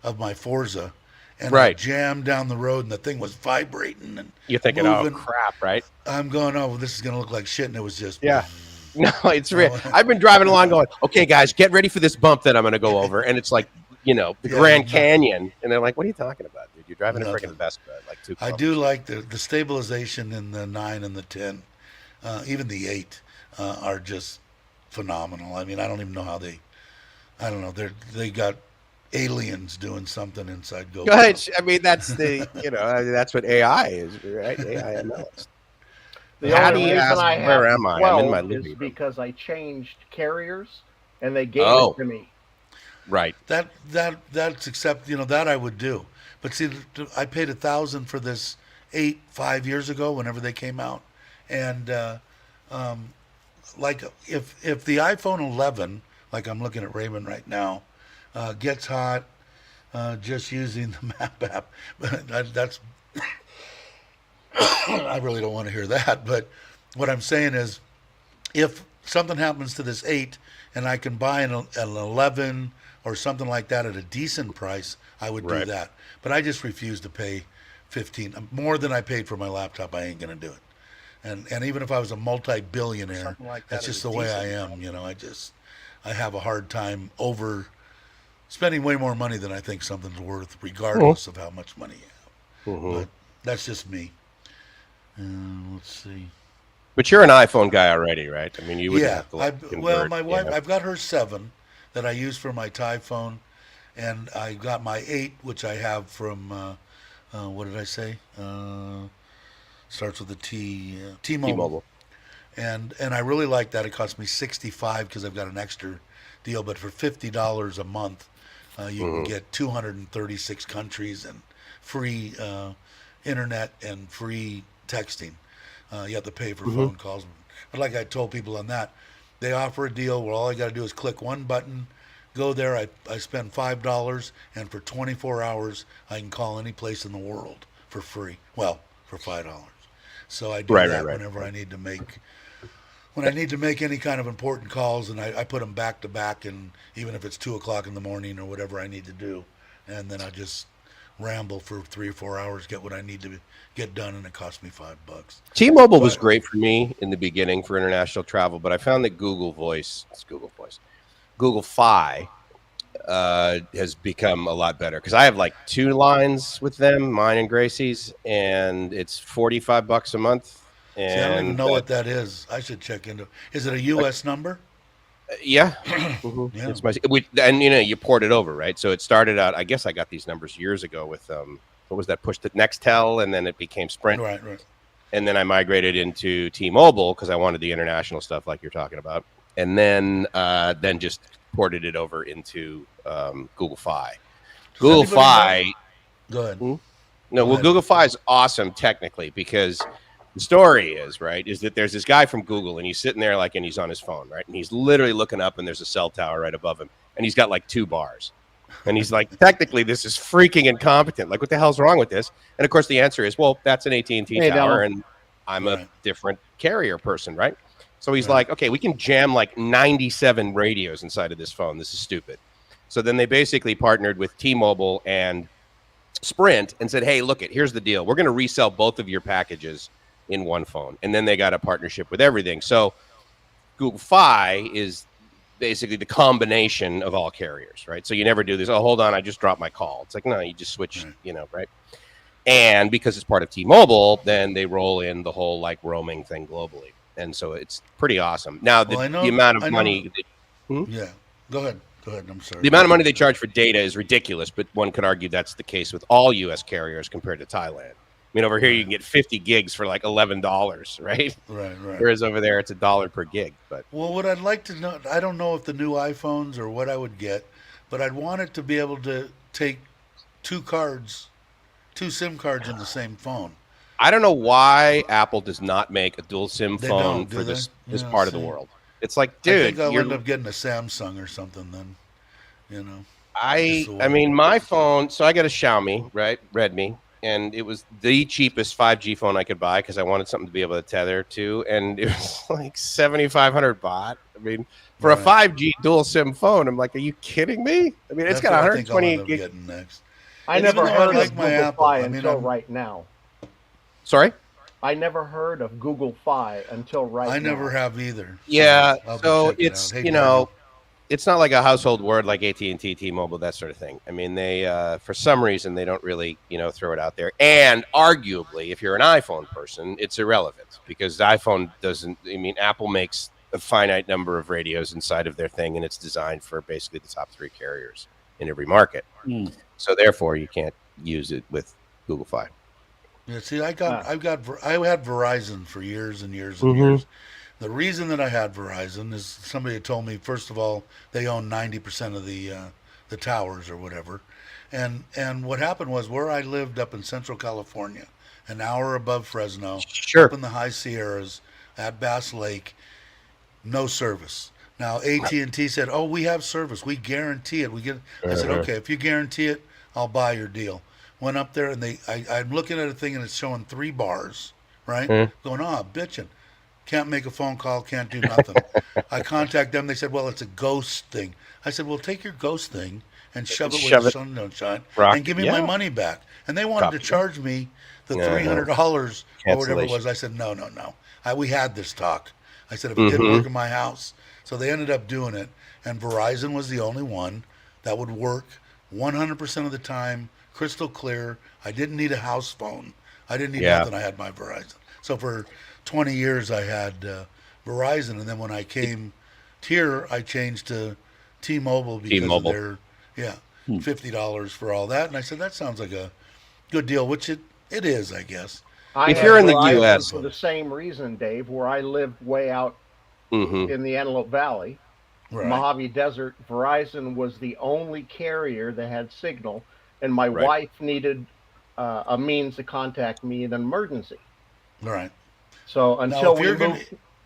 of my Forza, and I Right. jammed down the road, and the thing was vibrating and You're thinking, moving. oh, crap, right? I'm going, oh, well, this is going to look like shit, and it was just Yeah. No, it's real. I've been driving along going, okay, guys, get ready for this bump that I'm going to go over. And it's like, the Yeah, Grand nothing. Canyon. And they're like, what are you talking about, dude? You're driving a Nothing. freaking Vespa. Like 2 I do like the stabilization in the 9 and the 10, even the 8 are just phenomenal. I mean, I don't even know how I don't know. They got aliens doing something inside GoPro. Good. I mean, that's that's what AI is, right? AI ML. The How only do you reason ask, I have where am I? I'm in my 12 living is room. because I changed carriers, and they gave Oh. it to me. Right. That's except that I would do. But see, I paid 1,000 for this 8 5 years ago, whenever they came out, and like if the iPhone 11, like I'm looking at Raymond right now, gets hot just using the map app, that's I really don't want to hear that. But what I'm saying is, if something happens to this 8 and I can buy an 11 or something like that at a decent price, I would do Right. that. But I just refuse to pay 15 more than I paid for my laptop. I ain't going to do it. And even if I was a multi-billionaire, Something like that's that just at the a way I decent am. I have a hard time over spending way more money than I think something's worth, regardless of how much money you have. Mhm. But that's just me. Let's see. But you're an iPhone guy already, right? I mean, you would Yeah, have to like, well, convert, my wife, you know. I've got her 7 that I use for my Thai phone, and I got my 8, which I have from what did I say? Starts with a T. T-Mobile. T-Mobile. And I really like that. It cost me $65 because I've got an extra deal. But for $50 a month, you can get 236 countries and free internet and free texting. You have to pay for phone calls. But like I told people on that, they offer a deal where all I got to do is click one button, go there. I spend $5, and for 24 hours, I can call any place in the world for free. Well, for $5. So I do Right, that right. whenever I need to make any kind of important calls, and I put them back to back, and even if it's 2 o'clock in the morning or whatever I need to do, and then I just ramble for 3 or 4 hours, get what I need to get done, and it cost me $5. T-Mobile So was great for me in the beginning for international travel, but I found that Google Fi has become a lot better because I have like 2 lines with them, mine and Gracie's, and it's $45 a month. See, I don't even And know what that is. I should check into. Is it a U.S. number? yeah, Yeah. it's and you port it over, right? So it started out. I guess I got these numbers years ago with what was that? Push to Nextel, and then it became Sprint, Right. and then I migrated into T-Mobile because I wanted the international stuff like you're talking about, and then just ported it over into Google Fi. Google anybody Fi. know- Go ahead. No, Go well, ahead. Google Fi is awesome technically because the story is that there's this guy from Google and he's sitting there and he's on his phone, right? And he's literally looking up and there's a cell tower right above him and he's got like 2 bars. And he's like, technically, this is freaking incompetent. Like, what the hell's wrong with this? And of course, the answer is, well, that's an AT&T tower, and I'm a different carrier person, right? So he's like, okay, we can jam like 97 radios inside of this phone. This is stupid. So then they basically partnered with T-Mobile and Sprint and said, hey, here's the deal. We're going to resell both of your packages in one phone. And then they got a partnership with everything. So Google Fi is basically the combination of all carriers, right? So you never do this, oh, hold on, I just dropped my call. It's like, no, you just switch, right? And because it's part of T-Mobile, then they roll in the whole like roaming thing globally. And so it's pretty awesome. Now, the amount of money... Yeah, go ahead. I'm sorry. The amount of money they charge for data is ridiculous, but one could argue that's the case with all U.S. carriers compared to Thailand. I mean, over here you can get 50 gigs for like $11, right? Right. Whereas over there it's $1 per gig. But well, what I'd like to know, I don't know if the new iPhones or what I would get, but I'd want it to be able to take 2 SIM cards in the same phone. I don't know why Apple does not make a dual SIM phone for this part of the world. It's like, dude, I think I'll end up getting a Samsung or something then, I mean, my phone, so I got a Xiaomi, right? Redmi. And it was the cheapest 5G phone I could buy because I wanted something to be able to tether to. And it was like 7,500 baht. I mean, for a 5G dual SIM phone, I'm like, are you kidding me? I mean, it's got 128 gigs. Next. I never heard of my Google Apple. Fi until right now. Sorry? I never heard of Google Fi until right now. I never have either. Yeah, so it's, it's not like a household word like AT&T, T-Mobile, that sort of thing. I mean, they, for some reason, they don't really, throw it out there. And arguably, if you're an iPhone person, it's irrelevant because the iPhone doesn't, Apple makes a finite number of radios inside of their thing, and it's designed for basically the top 3 carriers in every market. So therefore, you can't use it with Google Fi. Yeah, see, I had Verizon for years and years and years. The reason that I had Verizon is somebody had told me, first of all, they own 90% of the towers or whatever. And what happened was where I lived up in Central California, an hour above Fresno, up in the high Sierras at Bass Lake, no service. Now, AT&T said, oh, we have service. We guarantee it. I said, okay, if you guarantee it, I'll buy your deal. Went up there, and I'm looking at a thing, and it's showing 3 bars, right? Going, bitching. Can't make a phone call, can't do nothing. I contact them. They said, well, it's a ghost thing. I said, well, take your ghost thing and shove it where the sun don't shine and give me my money back. And they wanted to charge me the $300 or whatever it was. I said, no. We had this talk. I said, if it didn't work in my house. So they ended up doing it. And Verizon was the only one that would work 100% of the time, crystal clear. I didn't need a house phone. I didn't need nothing. I had my Verizon. So for 20 years I had Verizon, and then when I came here, I changed to T-Mobile because of their $50 for all that. And I said that sounds like a good deal, which it is, I guess. If you're in the U.S. for the same reason, Dave, where I live way out in the Antelope Valley, Mojave Desert, Verizon was the only carrier that had signal, and my wife needed a means to contact me in an emergency. Right. So until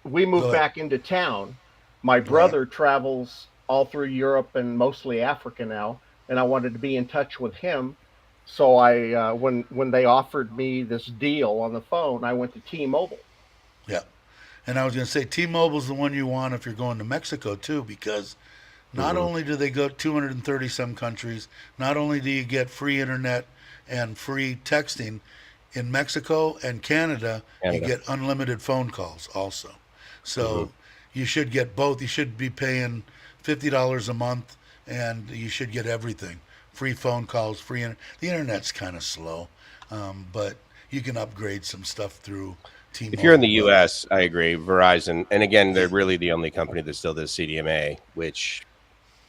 we moved back into town, my brother travels all through Europe and mostly Africa now, and I wanted to be in touch with him. So I when they offered me this deal on the phone, I went to T-Mobile. Yeah. And I was going to say T-Mobile's the one you want if you're going to Mexico too, because not only do they go 230 some countries, not only do you get free internet and free texting in Mexico and Canada, you get unlimited phone calls also. So you should get both. You should be paying $50 a month, and you should get everything: free phone calls, the internet's kind of slow, but you can upgrade some stuff through T-Mobile. If you're in the U.S., I agree. Verizon, and again, they're really the only company that still does CDMA, which,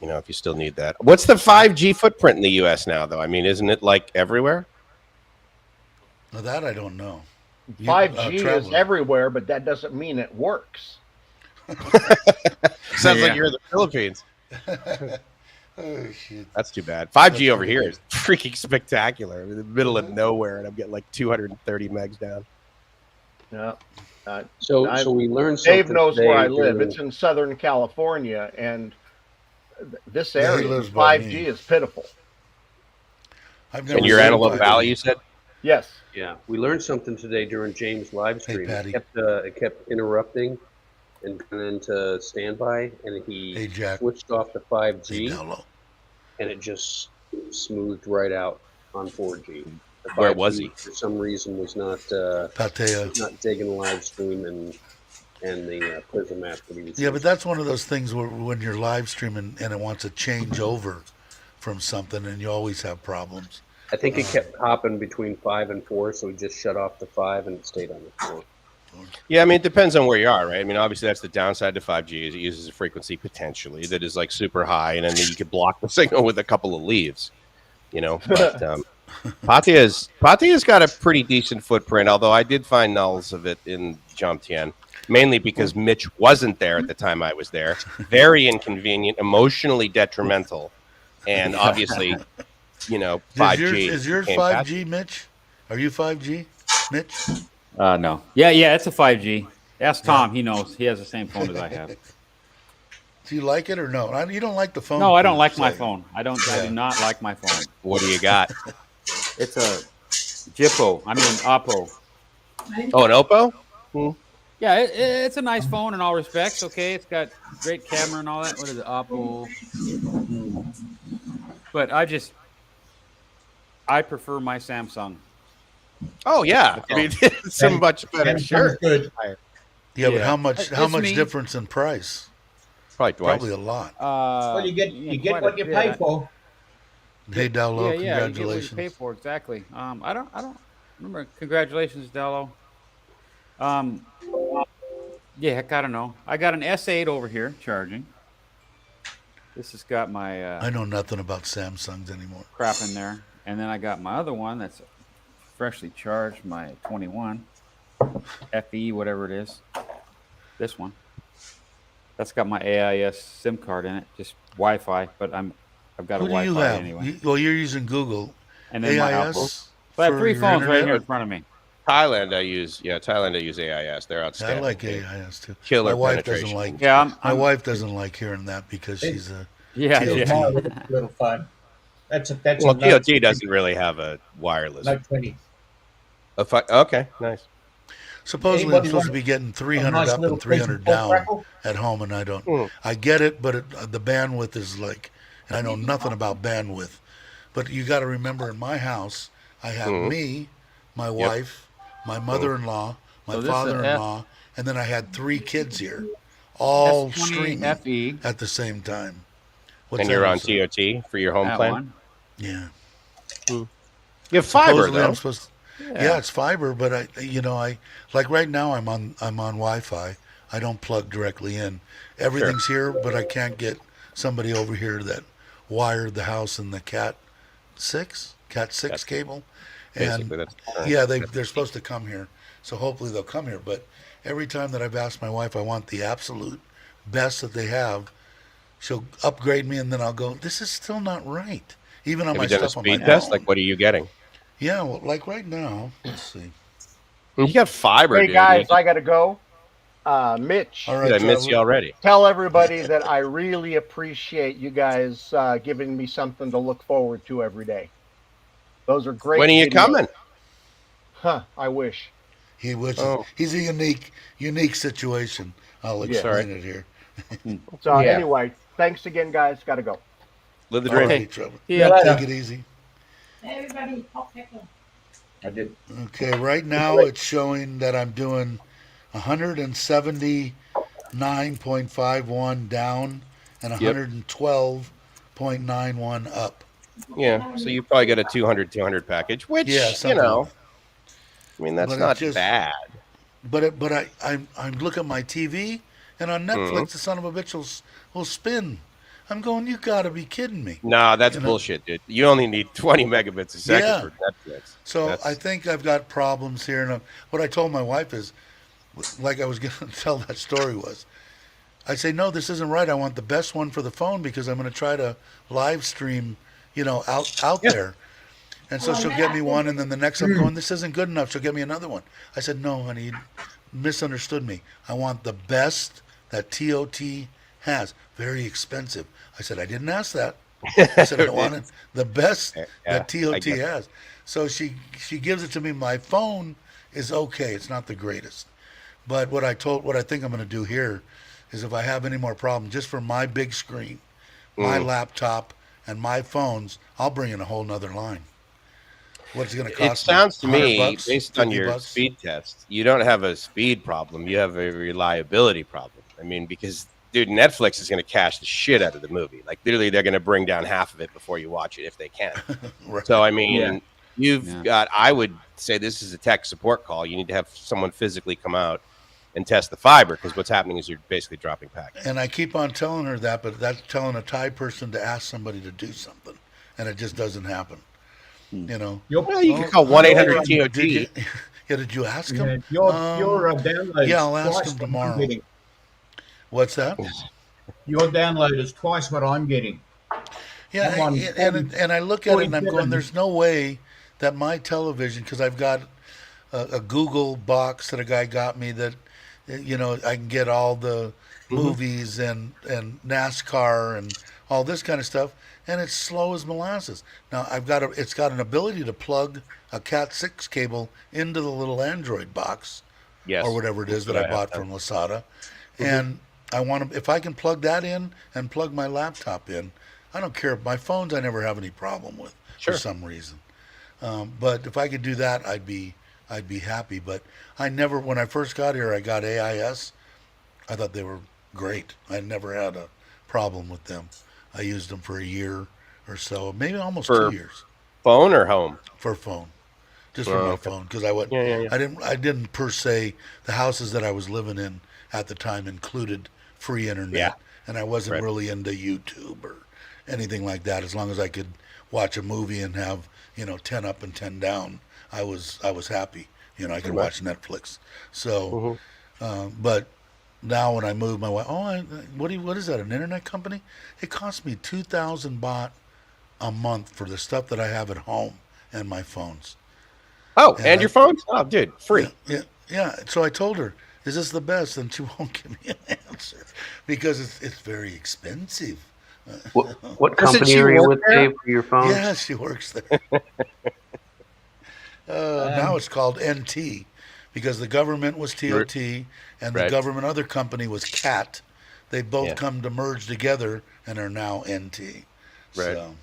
you know, if you still need that. What's the 5G footprint in the U.S. now, though? I mean, isn't it like everywhere? Now that I don't know. 5G is everywhere, but that doesn't mean it works. Sounds like you're in the Philippines. Oh, shit. That's too bad. 5G over here is freaking spectacular. I'm in the middle of nowhere, and I'm getting like 230 megs down. Yeah. So we learned something. Dave knows where I live. It's in Southern California, and this area 5G is pitiful. And you're Antelope Valley, you said? Yes. Yeah, we learned something today during James' live stream. Patty. It kept interrupting and went into standby, and he switched off the 5G, and it just smoothed right out on 4G. Where was he? For some reason, was not digging the live stream and the Prism app that he was. Yeah, but that's one of those things where when you're live streaming and it wants to change over from something, and you always have problems. I think it kept hopping between 5 and 4, so we just shut off the 5 and it stayed on the 4. Yeah, I mean, it depends on where you are, right? I mean, obviously, that's the downside to 5G is it uses a frequency potentially that is like super high, and then you could block the signal with a couple of leaves, you know. But Patia's got a pretty decent footprint, although I did find nulls of it in Jomtien, mainly because Mitch wasn't there at the time I was there. Very inconvenient, emotionally detrimental, and obviously, you know, 5G. Is yours 5G, Mitch? Are you 5G, Mitch? No. Yeah, it's a 5G. Ask Tom. He knows. He has the same phone as I have. Do you like it or no? You don't like the phone? No, I don't like my phone. I do not like my phone. What do you got? It's a Jippo. I mean, Oppo. Oh, an Oppo? Hmm. Yeah, it's a nice phone in all respects. Okay, it's got great camera and all that. What is it, Oppo? But I prefer my Samsung. Oh yeah, I mean, it's so much better. Sure. Yeah, but how much difference in price? Probably a lot. Well, you get what you pay for. Hey, Dello, congratulations. congratulations. You get what you pay for, exactly. I don't remember. Congratulations, Dello. Yeah, heck, I don't know. I got an S8 over here charging. This has got my. I know nothing about Samsungs anymore. Crap in there, and then I got my other one that's freshly charged, my 21 FE, whatever it is. This one. That's got my AIS SIM card in it, just Wi-Fi, but I've got a Wi-Fi do you have? anyway. Well, you're using Google. And then AIS. So I have 3 phones right here in front of me. Thailand, I use AIS. They're outstanding. I like AIS too. Killer my wife penetration. doesn't like. Yeah, my wife doesn't like hearing that because she's a little fun. That's well, DOT doesn't really have a wireless. Note 20. Okay, nice. Supposedly I'm supposed to be getting 300 up and 300 down at home, and I don't. I get it, but the bandwidth is like, and I know nothing about bandwidth. But you got to remember, in my house, I have me, my wife, my mother-in-law, my father-in-law, and then I had 3 kids here, all streaming at the same time. And you're on TOT for your home plan? One. Yeah. You have fiber, though. Yeah, it's fiber, but I like right now I'm on Wi-Fi. I don't plug directly in. Everything's here, but I can't get somebody over here that wired the house in the Cat 6 cable. And yeah, they're supposed to come here, so hopefully they'll come here. But every time that I've asked my wife, I want the absolute best that they have, she'll upgrade me, and then I'll go, this is still not right. Even on my stuff on my test, like what are you getting? Yeah, well, like right now, let's see. You got fiber, Hey dude. guys, I got to go. Mitch, all right, I miss you already. Tell everybody that I really appreciate you guys giving me something to look forward to every day. Those are great. When are you videos. coming? Huh? I wish. He wishes. Oh. He's a unique situation. I'll explain it here. So Yeah. anyway, thanks again, guys. Got to go. Live the All dream. right, Trevor. Yeah. Take it easy. Everybody, I did. Okay, right now it's showing that I'm doing 179.51 down and 112.91 up. Yeah. So you probably got a 200 package, which Yeah, you something know, like that. I mean, that's But it not just- bad. But I'm looking at my TV and on Netflix the son of a bitch will spin. I'm going, you got to be kidding me. No, that's You know? bullshit, dude. You only need 20 megabits a second Yeah. for Netflix. So That's- I think I've got problems here. And what I told my wife is, like I was going to tell that story was, I say, no, this isn't right. I want the best one for the phone because I'm going to try to live stream, out there. And so she'll get me one, and then the next I'm going, this isn't good enough. She'll get me another one. I said, no, honey, you misunderstood me. I want the best that TOT has. Very expensive. I said, I didn't ask that. I said, I wanted the best that TOT has. So she gives it to me. My phone is okay. It's not the greatest. But what I think I'm going to do here is if I have any more problems, just for my big screen, my laptop, and my phones, I'll bring in a whole nother line. What's it going to cost? It sounds to me, $100, based on your $50? speed test, you don't have a speed problem. You have a reliability problem. I mean, because, dude, Netflix is going to cache the shit out of the movie. Like, literally, they're going to bring down half of it before you watch it if they can. Right. So, I mean, you've got, I would say this is a tech support call. You need to have someone physically come out and test the fiber, because what's happening is you're basically dropping packets. And I keep on telling her that, but that's telling a Thai person to ask somebody to do something, and it just doesn't happen. Well, you can call 1-800-TOT. Did you ask him? Your download. Yeah, I'll ask him tomorrow. What's that? Your download is twice what I'm getting. Yeah, and I look at it and I'm going, there's no way that my television, because I've got a Google box that a guy got me that, I can get all the movies and NASCAR and all this kind of stuff, and it's slow as molasses. Now it's got an ability to plug a Cat 6 cable into the little Android box, or whatever it is that I bought from Lasada, and I want to, if I can plug that in and plug my laptop in, I don't care. My phones I never have any problem with for some reason. But if I could do that, I'd be happy. But I never, when I first got here, I got AIS. I thought they were great. I never had a problem with them. I used them for a year or so, maybe almost 2 years. Phone or home? For phone, just for my phone, because I didn't per se. The houses that I was living in at the time included free internet, and I wasn't really into YouTube or anything like that. As long as I could watch a movie and have 10 up and 10 down, I was happy. I could watch Netflix. So, but now when I moved, my wife, what is that? An internet company? It cost me 2,000 baht a month for the stuff that I have at home and my phones. Oh, and your phones? Oh, dude, free. Yeah. So I told her, "Is this the best?" And she won't give me an answer because it's very expensive. What company are you with, Dave, for your phone? Yeah, she works there. Now it's called NT because the government was TOT and the government other company was CAT. They both come to merge together and are now NT. Right. So,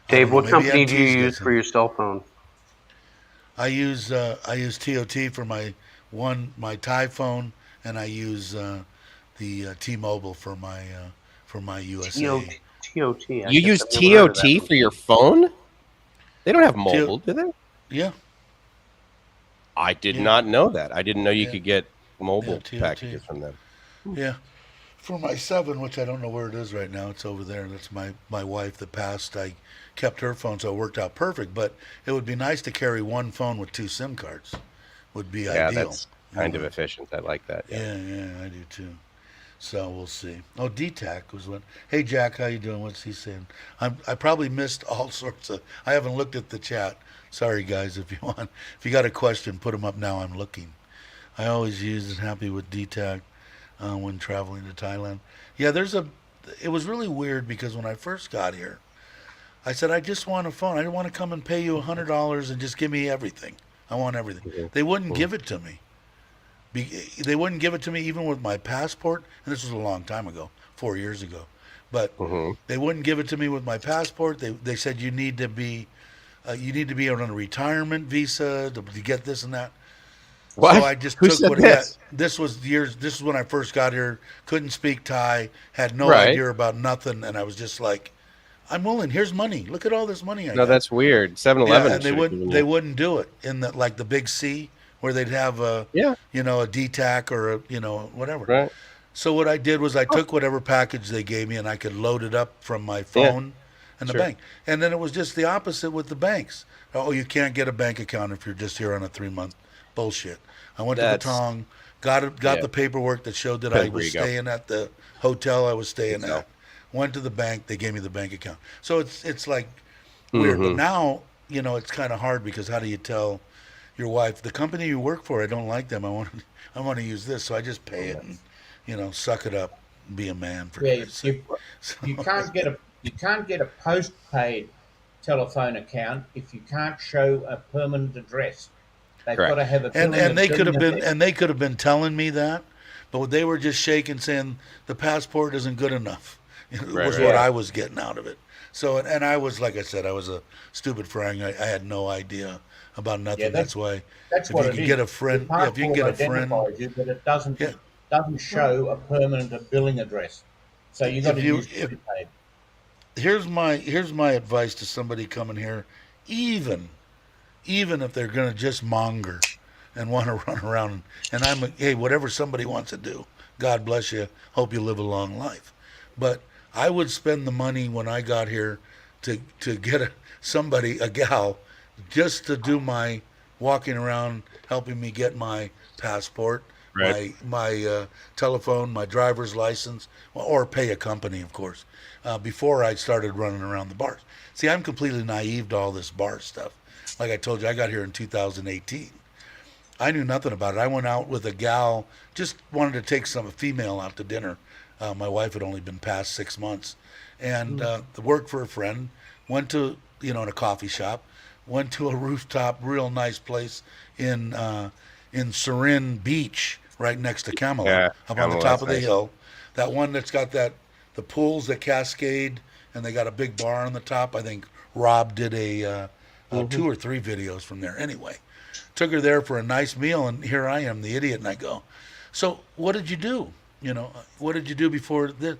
Dave, what company NT's do you use for your cell phone? I use TOT for my Thai phone, and I use the T-Mobile for my USA. TOT. You use TOT for your phone? They don't have mobile, do they? Yeah. I did not know that. I didn't know you could get mobile packages from them. Yeah. For my 7, which I don't know where it is right now, it's over there. That's my wife that passed. I kept her phone, so it worked out perfect. But it would be nice to carry one phone with 2 SIM cards. Would be ideal. Yeah, that's kind of efficient. I like that. Yeah, I do too. So we'll see. Oh, DTAC was one. Hey, Jack, how you doing? What's he saying? I probably missed all sorts of. I haven't looked at the chat. Sorry, guys. If you got a question, put them up now. I'm looking. I always use and happy with DTAC when traveling to Thailand. Yeah, it was really weird because when I first got here, I said, I just want a phone. I don't want to come and pay you $100 and just give me everything. I want everything. They wouldn't give it to me. They wouldn't give it to me even with my passport. And this was a long time ago, 4 years ago. But they wouldn't give it to me with my passport. They said you need to be on a retirement visa to get this and that. What? So I just Who took said what this? this was years. This is when I first got here. Couldn't speak Thai. Had no Right. idea about nothing. And I was just like, I'm willing. Here's money. Look at all this money I No, got. that's weird. 7-Eleven. Yeah, and they wouldn't do it in the like the big C where they'd have a Yeah. a DTAC or a whatever. Right. So what I did was I took whatever package they gave me and I could load it up from my phone and the Sure. bank. And then it was just the opposite with the banks. Oh, you can't get a bank account if you're just here on a 3-month bullshit. I went to the Tong, got the paperwork that showed that I Depends where was you go. staying at the hotel I was staying at. Went to the bank, they gave me the bank account. So it's like weird. But now, it's kind of hard because how do you tell your wife, the company you work for, I don't like them. I want to use this, so I just pay it and suck it up, and be a man for Yeah, Christ's sake. you can't get a postpaid telephone account if you can't show a permanent address. They've Correct. got to have a And billing they could have been address. they could have been telling me that, but they were just shaking, saying the passport isn't good enough. Was what I was getting out of it. So and I was, like I said, I was a stupid frang. I had no idea about nothing. Yeah, that's why That's if what you it can is. get a friend, Your if you can get a passport friend, identifies you, but it doesn't Yeah. doesn't show a permanent billing address. So you got to If you- use if- prepaid. here's my advice to somebody coming here, even if they're gonna just monger and want to run around and hey, whatever somebody wants to do, God bless you, hope you live a long life. But I would spend the money when I got here to get a gal just to do my walking around, helping me get my passport, Right. my telephone, my driver's license, or pay a company, of course, before I started running around the bars. See, I'm completely naive to all this bar stuff. Like I told you, I got here in 2018. I knew nothing about it. I went out with a gal, just wanted to take a female out to dinner. My wife had only been past 6 months, and worked for a friend. Went to in a coffee shop. Went to a rooftop, real nice place in Surin Beach, right next to Camelot, Yeah, up on the Camelot's top of the nice. hill. That one that's got the pools that cascade, and they got a big bar on the top. I think Rob did a 2 or 3 videos from there. Anyway, took her there for a nice meal, and here I am, the idiot, and I go, so what did you do? What did you do before this?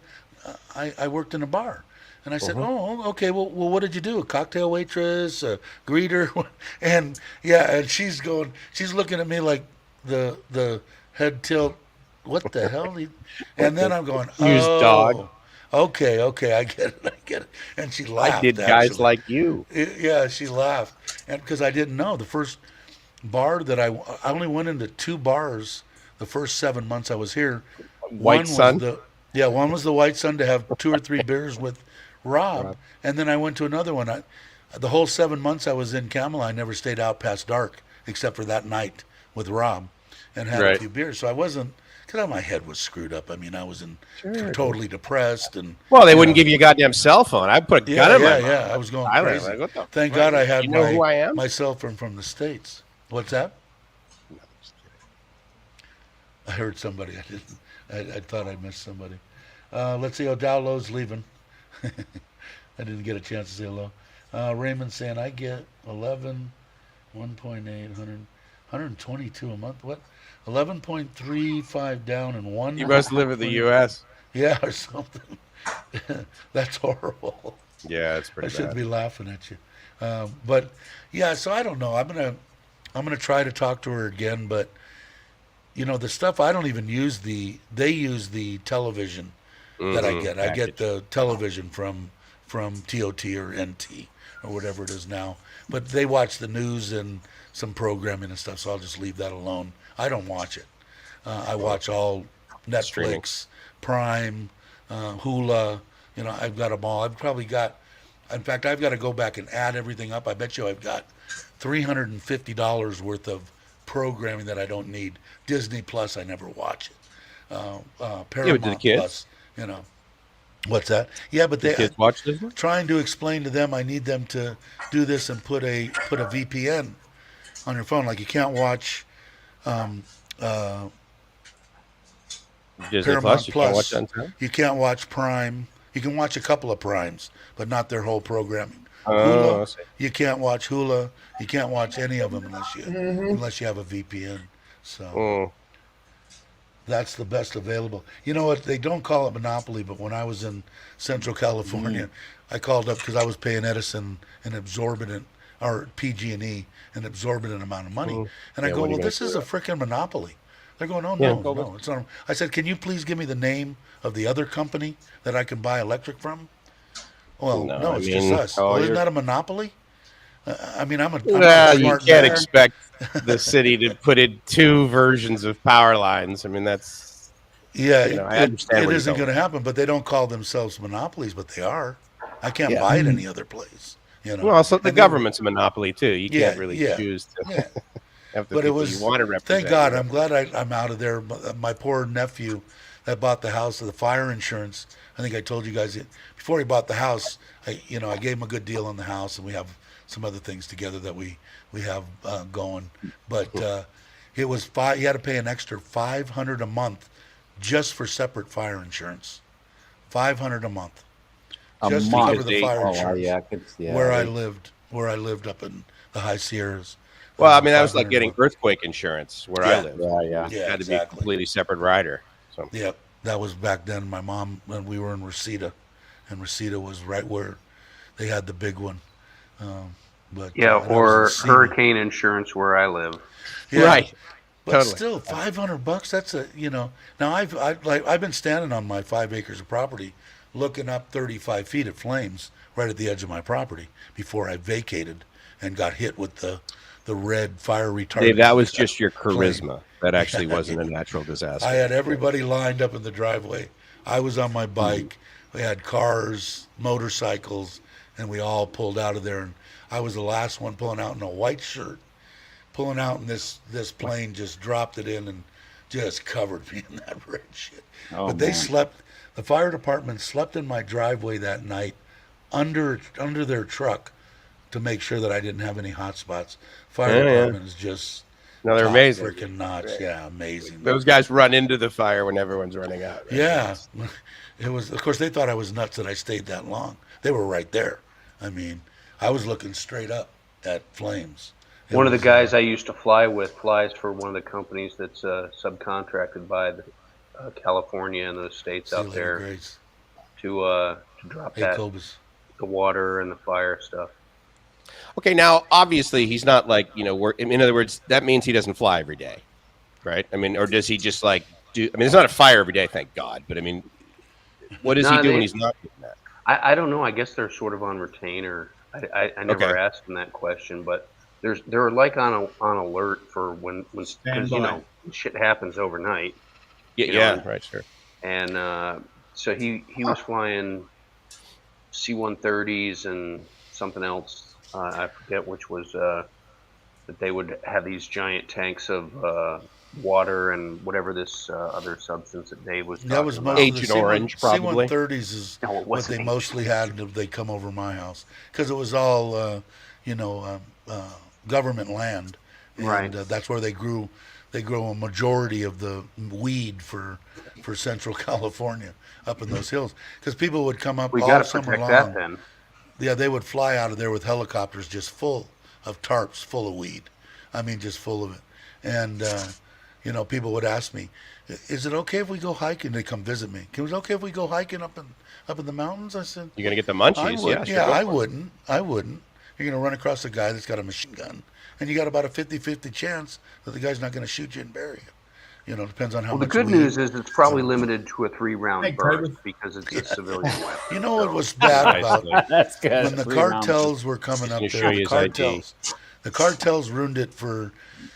I worked in a bar. And I said, oh, okay, well, what did you do? A cocktail waitress, a greeter? And and she's looking at me like the head tilt, what the hell? And then I'm going, Used dog. Okay, I get it. And she laughed. I did guys actually. like you. Yeah, she laughed. And because I didn't know, the first bar that I only went into 2 bars the first 7 months I was here. White Sun? One was the White Sun to have 2 or 3 beers with Rob, and then I went to another one. The whole 7 months I was in Camelot, I never stayed out past dark, except for that night with Rob, and had a few beers. So I wasn't, because my head was screwed up. I mean, I was totally depressed, and Well, they wouldn't give you a goddamn cell phone. I'd put a gun in my mouth. I was going I was crazy. like, what the Thank fuck? God I had You know who I am? my cell phone from the States. What's that? I heard somebody. I didn't. I thought I missed somebody. Let's see. O'Dowlow's leaving. I didn't get a chance to say hello. Raymond saying, I get 11, 1.8, 122 a month. What? 11.35 down and 1. You must live in the U.S. Yeah, or something. That's horrible. Yeah, it's I pretty shouldn't bad. be laughing at you. But yeah, so I don't know. I'm gonna try to talk to her again, but the stuff I don't even use they use the television that I get. I get the television from TOT or NT or whatever it is now. But they watch the news and some programming and stuff, so I'll just leave that alone. I don't watch it. I watch all Netflix, Streaming. Prime, Hula. I've got them all. I've probably got. In fact, I've got to go back and add everything up. I bet you I've got $350 worth of programming that I don't need. Disney Plus, I never watch it. Paramount the kids. Plus, What's that? Yeah, but The they kids watch Disney? trying to explain to them. I need them to do this and put a VPN on your phone. Like you can't watch um, uh, Disney Plus, Paramount you can't watch Plus. that on time? You can't watch Prime. You can watch a couple of Primes, but not their whole programming. Oh, I Hulu, see. you can't watch Hulu. You can't watch any of them Mm-hmm. unless you have a VPN. So Mm. that's the best available. You know what? They don't call it monopoly, but when I was in Central California, I called up because I was paying Edison an exorbitant, or PG&E an exorbitant amount of money, and I Yeah, go, what are you "Well, gonna this do is a about freaking monopoly." They're going, "Oh Yeah, no, well, no, it's not." I said, "Can you please give me the name of the other company that I can buy electric from?" Well, No, no, I it's just mean, us. oh, Well, isn't you're. that a monopoly? I mean, I'm not a Well, you smart can't man. expect the city to put in two versions of power lines. I mean, that's, Yeah, I understand it where you're isn't going. going to happen, but they don't call themselves monopolies, but they are. I can't Yeah. buy it any other place, you know. Well, also the And they, government's a monopoly too. You can't yeah, really yeah, choose to yeah. have the But it people you was, want to thank represent you. God, I'm glad I'm out of there. My poor nephew that bought the house, the fire insurance. I think I told you guys before he bought the house. I gave him a good deal on the house, and we have some other things together that we have going. But it was five. He had to pay an extra $500 a month just for separate fire insurance. $500 a month A just to month. cover the Because they- fire Oh, insurance yeah, where I lived up in the high Sierras. Well, I mean, that was like 500 a getting month. earthquake insurance where I Yeah, live. yeah. It yeah, had to be a exactly. completely separate rider. So Yep, that was back then. My mom, when we were in Reseda, and Reseda was right where they had the big one. Um, but Yeah, and I was in or Seymour. hurricane insurance where I live. Yeah, right, but totally. still, $500. That's Now I've been standing on my 5 acres of property, looking up 35 feet at flames right at the edge of my property before I vacated and got hit with the red fire retardant. Dave, that was just your plane. charisma. That actually wasn't a natural disaster. I had everybody lined up in the driveway. I was on my bike. We had cars, motorcycles, and we all pulled out of there. And I was the last one pulling out in a white shirt, pulling out, and this plane just dropped it in and just covered me in that red shit. Oh, But they man. slept. The fire department slept in my driveway that night, under their truck, to make sure that I didn't have any hot spots. Fire Yeah, yeah. department is just No, they're top amazing. freaking notch. Yeah, amazing. Those guys run into the fire when everyone's running out. Right? Yeah, it was. Of course, they thought I was nuts that I stayed that long. They were right there. I mean, I was looking straight up at flames. One of the guys I used to fly with flies for one of the companies that's subcontracted by California and those states out there to drop the water and the fire stuff. Okay, now obviously he's not like in other words, that means he doesn't fly every day, right? I mean, or does he just like do? I mean, it's not a fire every day, thank God. But I mean, what does he do when he's not doing that? I don't know. I guess they're sort of on retainer. I never asked them that question, but they're like on alert for when because shit happens overnight. Yeah, right, sure. And so he was flying C-130s and something else. I forget which was that they would have these giant tanks of water and whatever this other substance that Dave was talking about. Agent Orange, probably. C-130s is what they mostly had if they come over my house, because it was all government land, and right. That's where they grew a majority of the weed for Central California up in those hills, because people would come up all summer long. That then. Yeah, they would fly out of there with helicopters just full of tarps, full of weed. I mean, just full of it. And, people would ask me, is it okay if we go hiking? They come visit me. Is it okay if we go hiking up in the mountains? I said, you're going to get the munchies. I wouldn't. You're going to run across a guy that's got a machine gun, and you got about a 50-50 chance that the guy's not going to shoot you and bury you. Depends on how much. The good news is it's probably limited to a 3-round burst because it's a civilian weapon. You know what was bad about That's good. when the cartels were coming up there? The cartels ruined it for.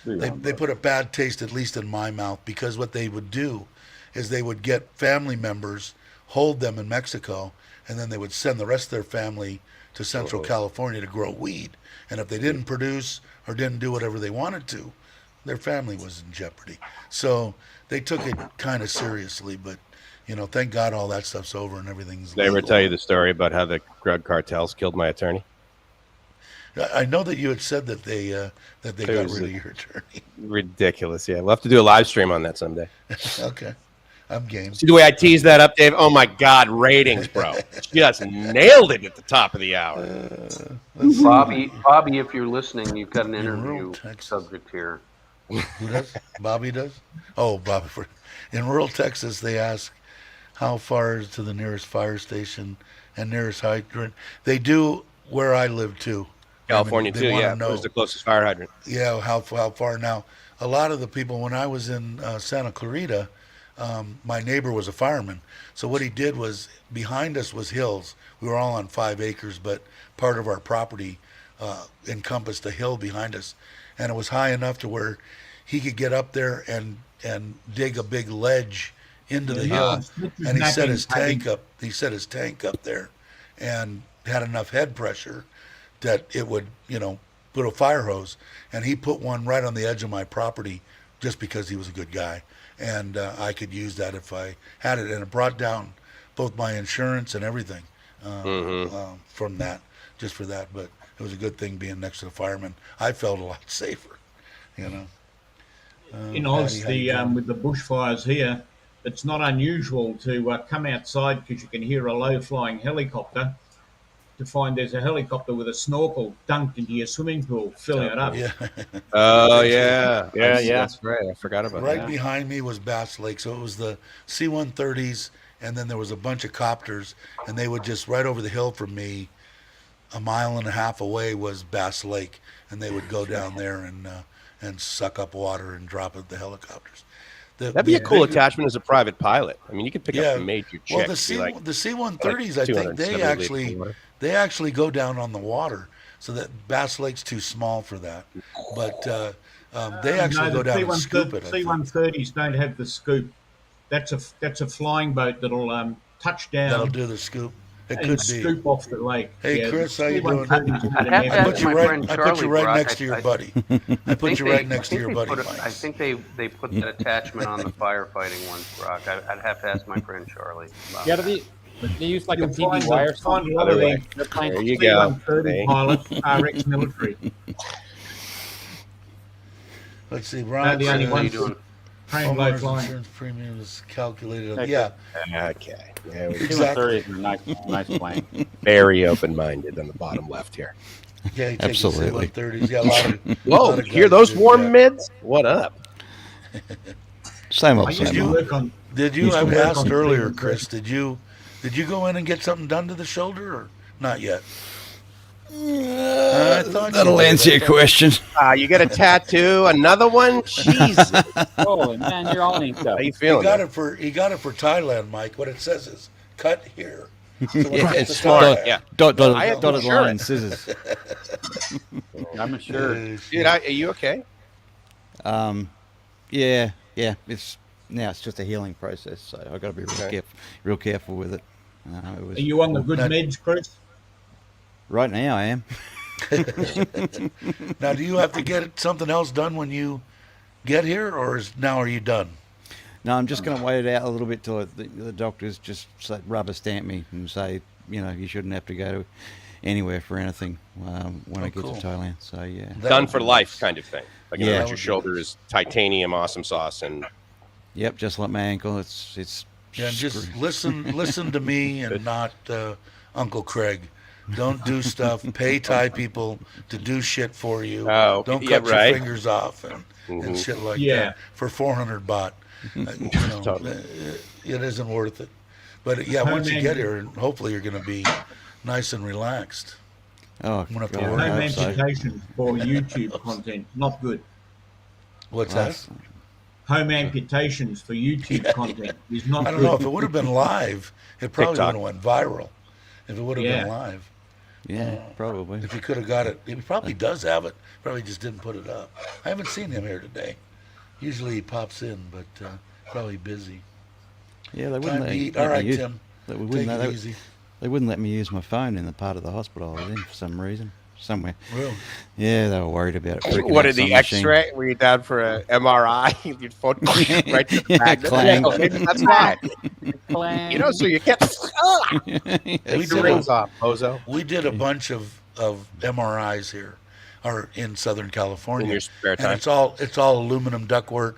They put a bad taste, at least in my mouth, because what they would do is they would get family members, hold them in Mexico, and then they would send the rest of their family to Central California to grow weed. And if they didn't produce or didn't do whatever they wanted to, their family was in jeopardy. So they took it kind of seriously, but thank God all that stuff's over and everything's Did I ever legal. tell you the story about how the drug cartels killed my attorney? I know that you had said that they got rid was of your attorney. Ridiculous. Yeah, we'll have to do a live stream on that someday. Okay, I'm game. See the way I teased that up, Dave? Oh my God, ratings, bro! Just nailed it at the top of the hour. Bobby, if you're listening, you've got an interview subject here. Who does? Bobby does? Oh, Bobby. In rural Texas, they ask how far is to the nearest fire station and nearest hydrant. They do where I live too. California they too, wanna yeah. know. Where's the closest fire hydrant? Yeah, how far now? A lot of the people, when I was in Santa Clarita, my neighbor was a fireman. So what he did was, behind us was hills. We were all on 5 acres, but part of our property encompassed a hill behind us, and it was high enough to where he could get up there and dig a big ledge into the hill, and he set his tank up. He set his tank up there, and had enough head pressure that it would, put a fire hose, and he put one right on the edge of my property just because he was a good guy, and I could use that if I had it, and it brought down both my insurance and everything from that, just for that. But it was a good thing being next to the fireman. I felt a lot safer, In Oz, Patty, how you doing? with the bushfires here, it's not unusual to come outside because you can hear a low-flying helicopter to find there's a helicopter with a snorkel dunked into your swimming pool, filling it up. Yeah. Oh yeah, Yeah. That's right. I forgot about Right that. behind me was Bass Lake, so it was the C-130s, and then there was a bunch of copters, and they would just right over the hill from me, a mile and a half away was Bass Lake, and they would go down there and suck up water and drop it at the helicopters. That'd be a cool attachment as a private pilot. I mean, you could pick up a major check. Well, the C-130s, I think they actually go down on the water, so that Bass Lake's too small for that. But they actually go down and scoop it. C-130s don't have the scoop. That's a flying boat that'll touch down. That'll do the scoop. It and could be. scoop off the lake. Hey, Yeah, Chris, how you doing? I put you right next to your buddy. I put you right next to your buddy, Mike. I think they put that attachment on the firefighting ones, Brock. I'd have to ask my friend Charlie about Yeah, that. they use like a You'll PB find wire. a lot of the There you go. C-130 Hey. pilots are ex-military. Let's see, They're Ron. the only How you ones doing? trained low Homeowners flying. insurance premium is calculated. Okay. Yeah, Okay. Yeah, we're exactly. Is a nice plane. very open-minded on the bottom left here. Yeah, you take Absolutely. The C-130s. Yeah, a lot of, Whoa, lot of you hear guys those do warm that. mids? What up? Same I old, used same to old. work on. Did you? Used to I work asked on earlier, C-130s. Chris. Did you go in and get something done to the shoulder, or not yet? I thought That'll you did. answer your question. You got a tattoo? Another one? Jesus. Holy man, you're all inked up. How you He feeling? got man? it for Thailand, Mike. What it says is cut here. So when Yeah, it gets it's to Thailand, Yeah. Dotted I had line, insurance. scissors. I'm sure. Dude, are you okay? Yeah. It's just a healing process, so I've got to be real careful with it. It was, Are you on the good meds, Chris? right now, I am. Now, do you have to get something else done when you get here, or are you done? No, I'm just going to wait it out a little bit till the doctors just rubber stamp me and say, you shouldn't have to go to anywhere for anything when I get cool. to Thailand. So yeah, Done for life kind of thing. Like, Yeah. your shoulder is titanium awesome sauce and yep, just like my ankle. It's Yeah, and just screwed. listen to me and not Uncle Craig. Don't do stuff. Pay Thai people to do shit for you. Oh, Don't yeah, cut right. your fingers off and shit like Yeah. that for 400 baht. Totally. It isn't worth it. But yeah, once you get here, and hopefully you're going to be nice and relaxed. Oh, I'm gonna have to God, worry. I Home hope so. amputation for YouTube content, not good. What's Well, that? Home amputations for YouTube content is not I good. don't know if it would have been live. It probably TikTok. would have went viral if it would have Yeah. been live. Yeah, probably. If he could have got it, he probably does have it. Probably just didn't put it up. I haven't seen him here today. Usually he pops in, but probably busy. Yeah, they Time wouldn't to let, eat. let All right, me use, Tim. they Take wouldn't, it they, easy. they wouldn't let me use my phone in the part of the hospital I was in for some reason. somewhere. Really? Yeah, they were worried about it. freaking What out did the some machine. X-ray? Were you down for an MRI? Your foot right to the Yeah, magnet? clang. Yeah, maybe that's why. Clang. You know, so you can't. We Take the did rings a- off, bozo. We did a bunch of MRIs here, or in Southern California. In your spare And time? it's all aluminum ductwork,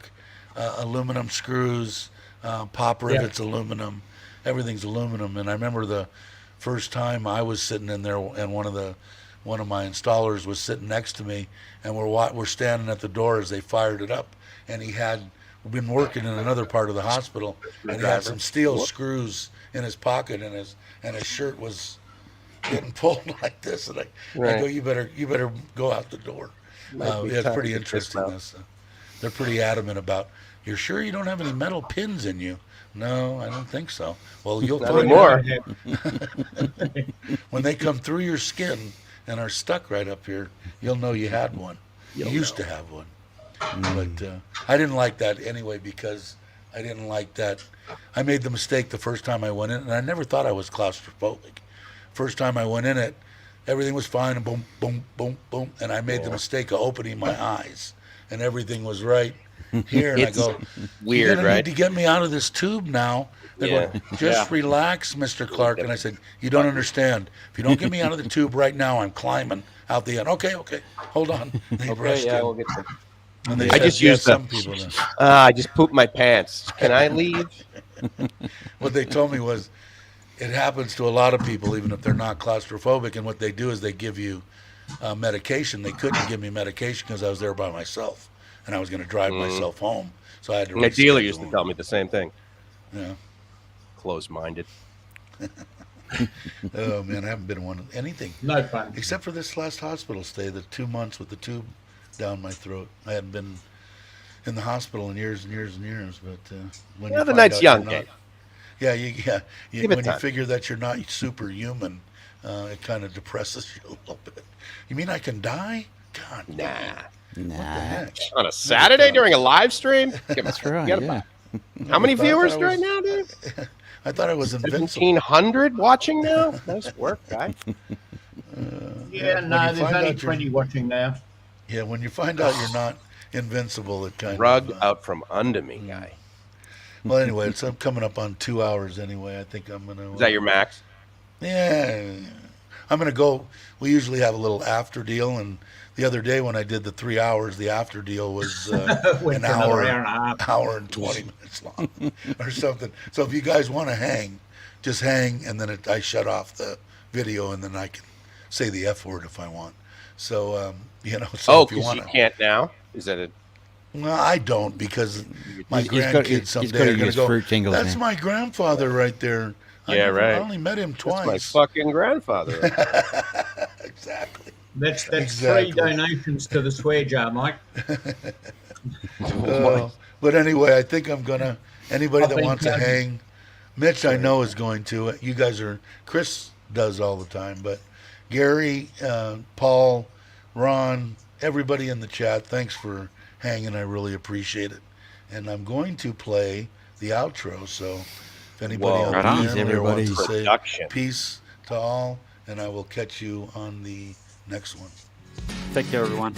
aluminum screws, pop rivets, aluminum. Everything's aluminum. And I remember the first time I was sitting in there, and one of my installers was sitting next to me, and we're standing at the door as they fired it up, and he had been working in another part of the hospital, and he had some steel screws in his pocket, and his shirt was getting pulled like this, and I go, you better go out the door. It's pretty interesting. They're pretty adamant about. You're sure you don't have any metal pins in you? No, I don't think so. Well, you'll find more. When they come through your skin and are stuck right up here, you'll know you had one. You used to have one. But I didn't like that anyway, because I didn't like that. I made the mistake the first time I went in, and I never thought I was claustrophobic. First time I went in it, everything was fine, and boom, boom, boom, boom, and I made the mistake of opening my eyes, and everything was right here, and I go, weird, you're gonna right? need to get me out of this tube now. They're going, just relax, Mr. Clark. And I said, you don't understand. If you don't get me out of the tube right now, I'm climbing out the end. Okay, hold on. And they rushed in. We'll get there. And they I said, just yeah, used some people do. I just pooped my pants. Can I leave? What they told me was, it happens to a lot of people, even if they're not claustrophobic. And what they do is they give you medication. They couldn't give me medication because I was there by myself, and I was going to drive myself home. So I had to. My dealer used to tell me the same thing. Yeah. Closed-minded. Oh man, I haven't been in one anything. No fun. Except for this last hospital stay, the 2 months with the tube down my throat. I hadn't been in the hospital in years and years and years. But when the night's young, when you figure that you're not superhuman, it kind of depresses you a little bit. You mean I can die? God, Nah. On a Saturday during a live stream? That's right, yeah. How many viewers right now, dude? I thought I was invincible. 1,700 watching now? Nice work, guy. Yeah, no, there's only 20 watching now. Yeah, when you find out you're not invincible, it kind Rug of... out from under me, guy. Well, anyway, it's coming up on 2 hours anyway. I think I'm going to... Is that your max? Yeah. I'm going to go... We usually have a little after deal, and the other day when I did the 3 hours, the after deal was an hour and a half. Hour and 20 minutes long or something. So if you guys want to hang, just hang, and then I shut off the video, and then I can say the F word if I want. So, so if you want to... you can't now? Is that it? Well, I don't, because my He's grandkids someday are going to go, that's my grandfather right there. Right. I only met him twice. That's my fucking grandfather. Exactly. That's Exactly. 3 donations to the swear jar, Mike. But anyway, I think I'm going to, anybody that been wants to counting. hang, Mitch I know is going to. You guys are, Chris does all the time, but Gary, Paul, Ron, everybody in the chat, thanks for hanging. I really appreciate it. And I'm going to play the outro, so if anybody on the internet wants to say peace to all, and I will catch you on the next one. Take care, everyone.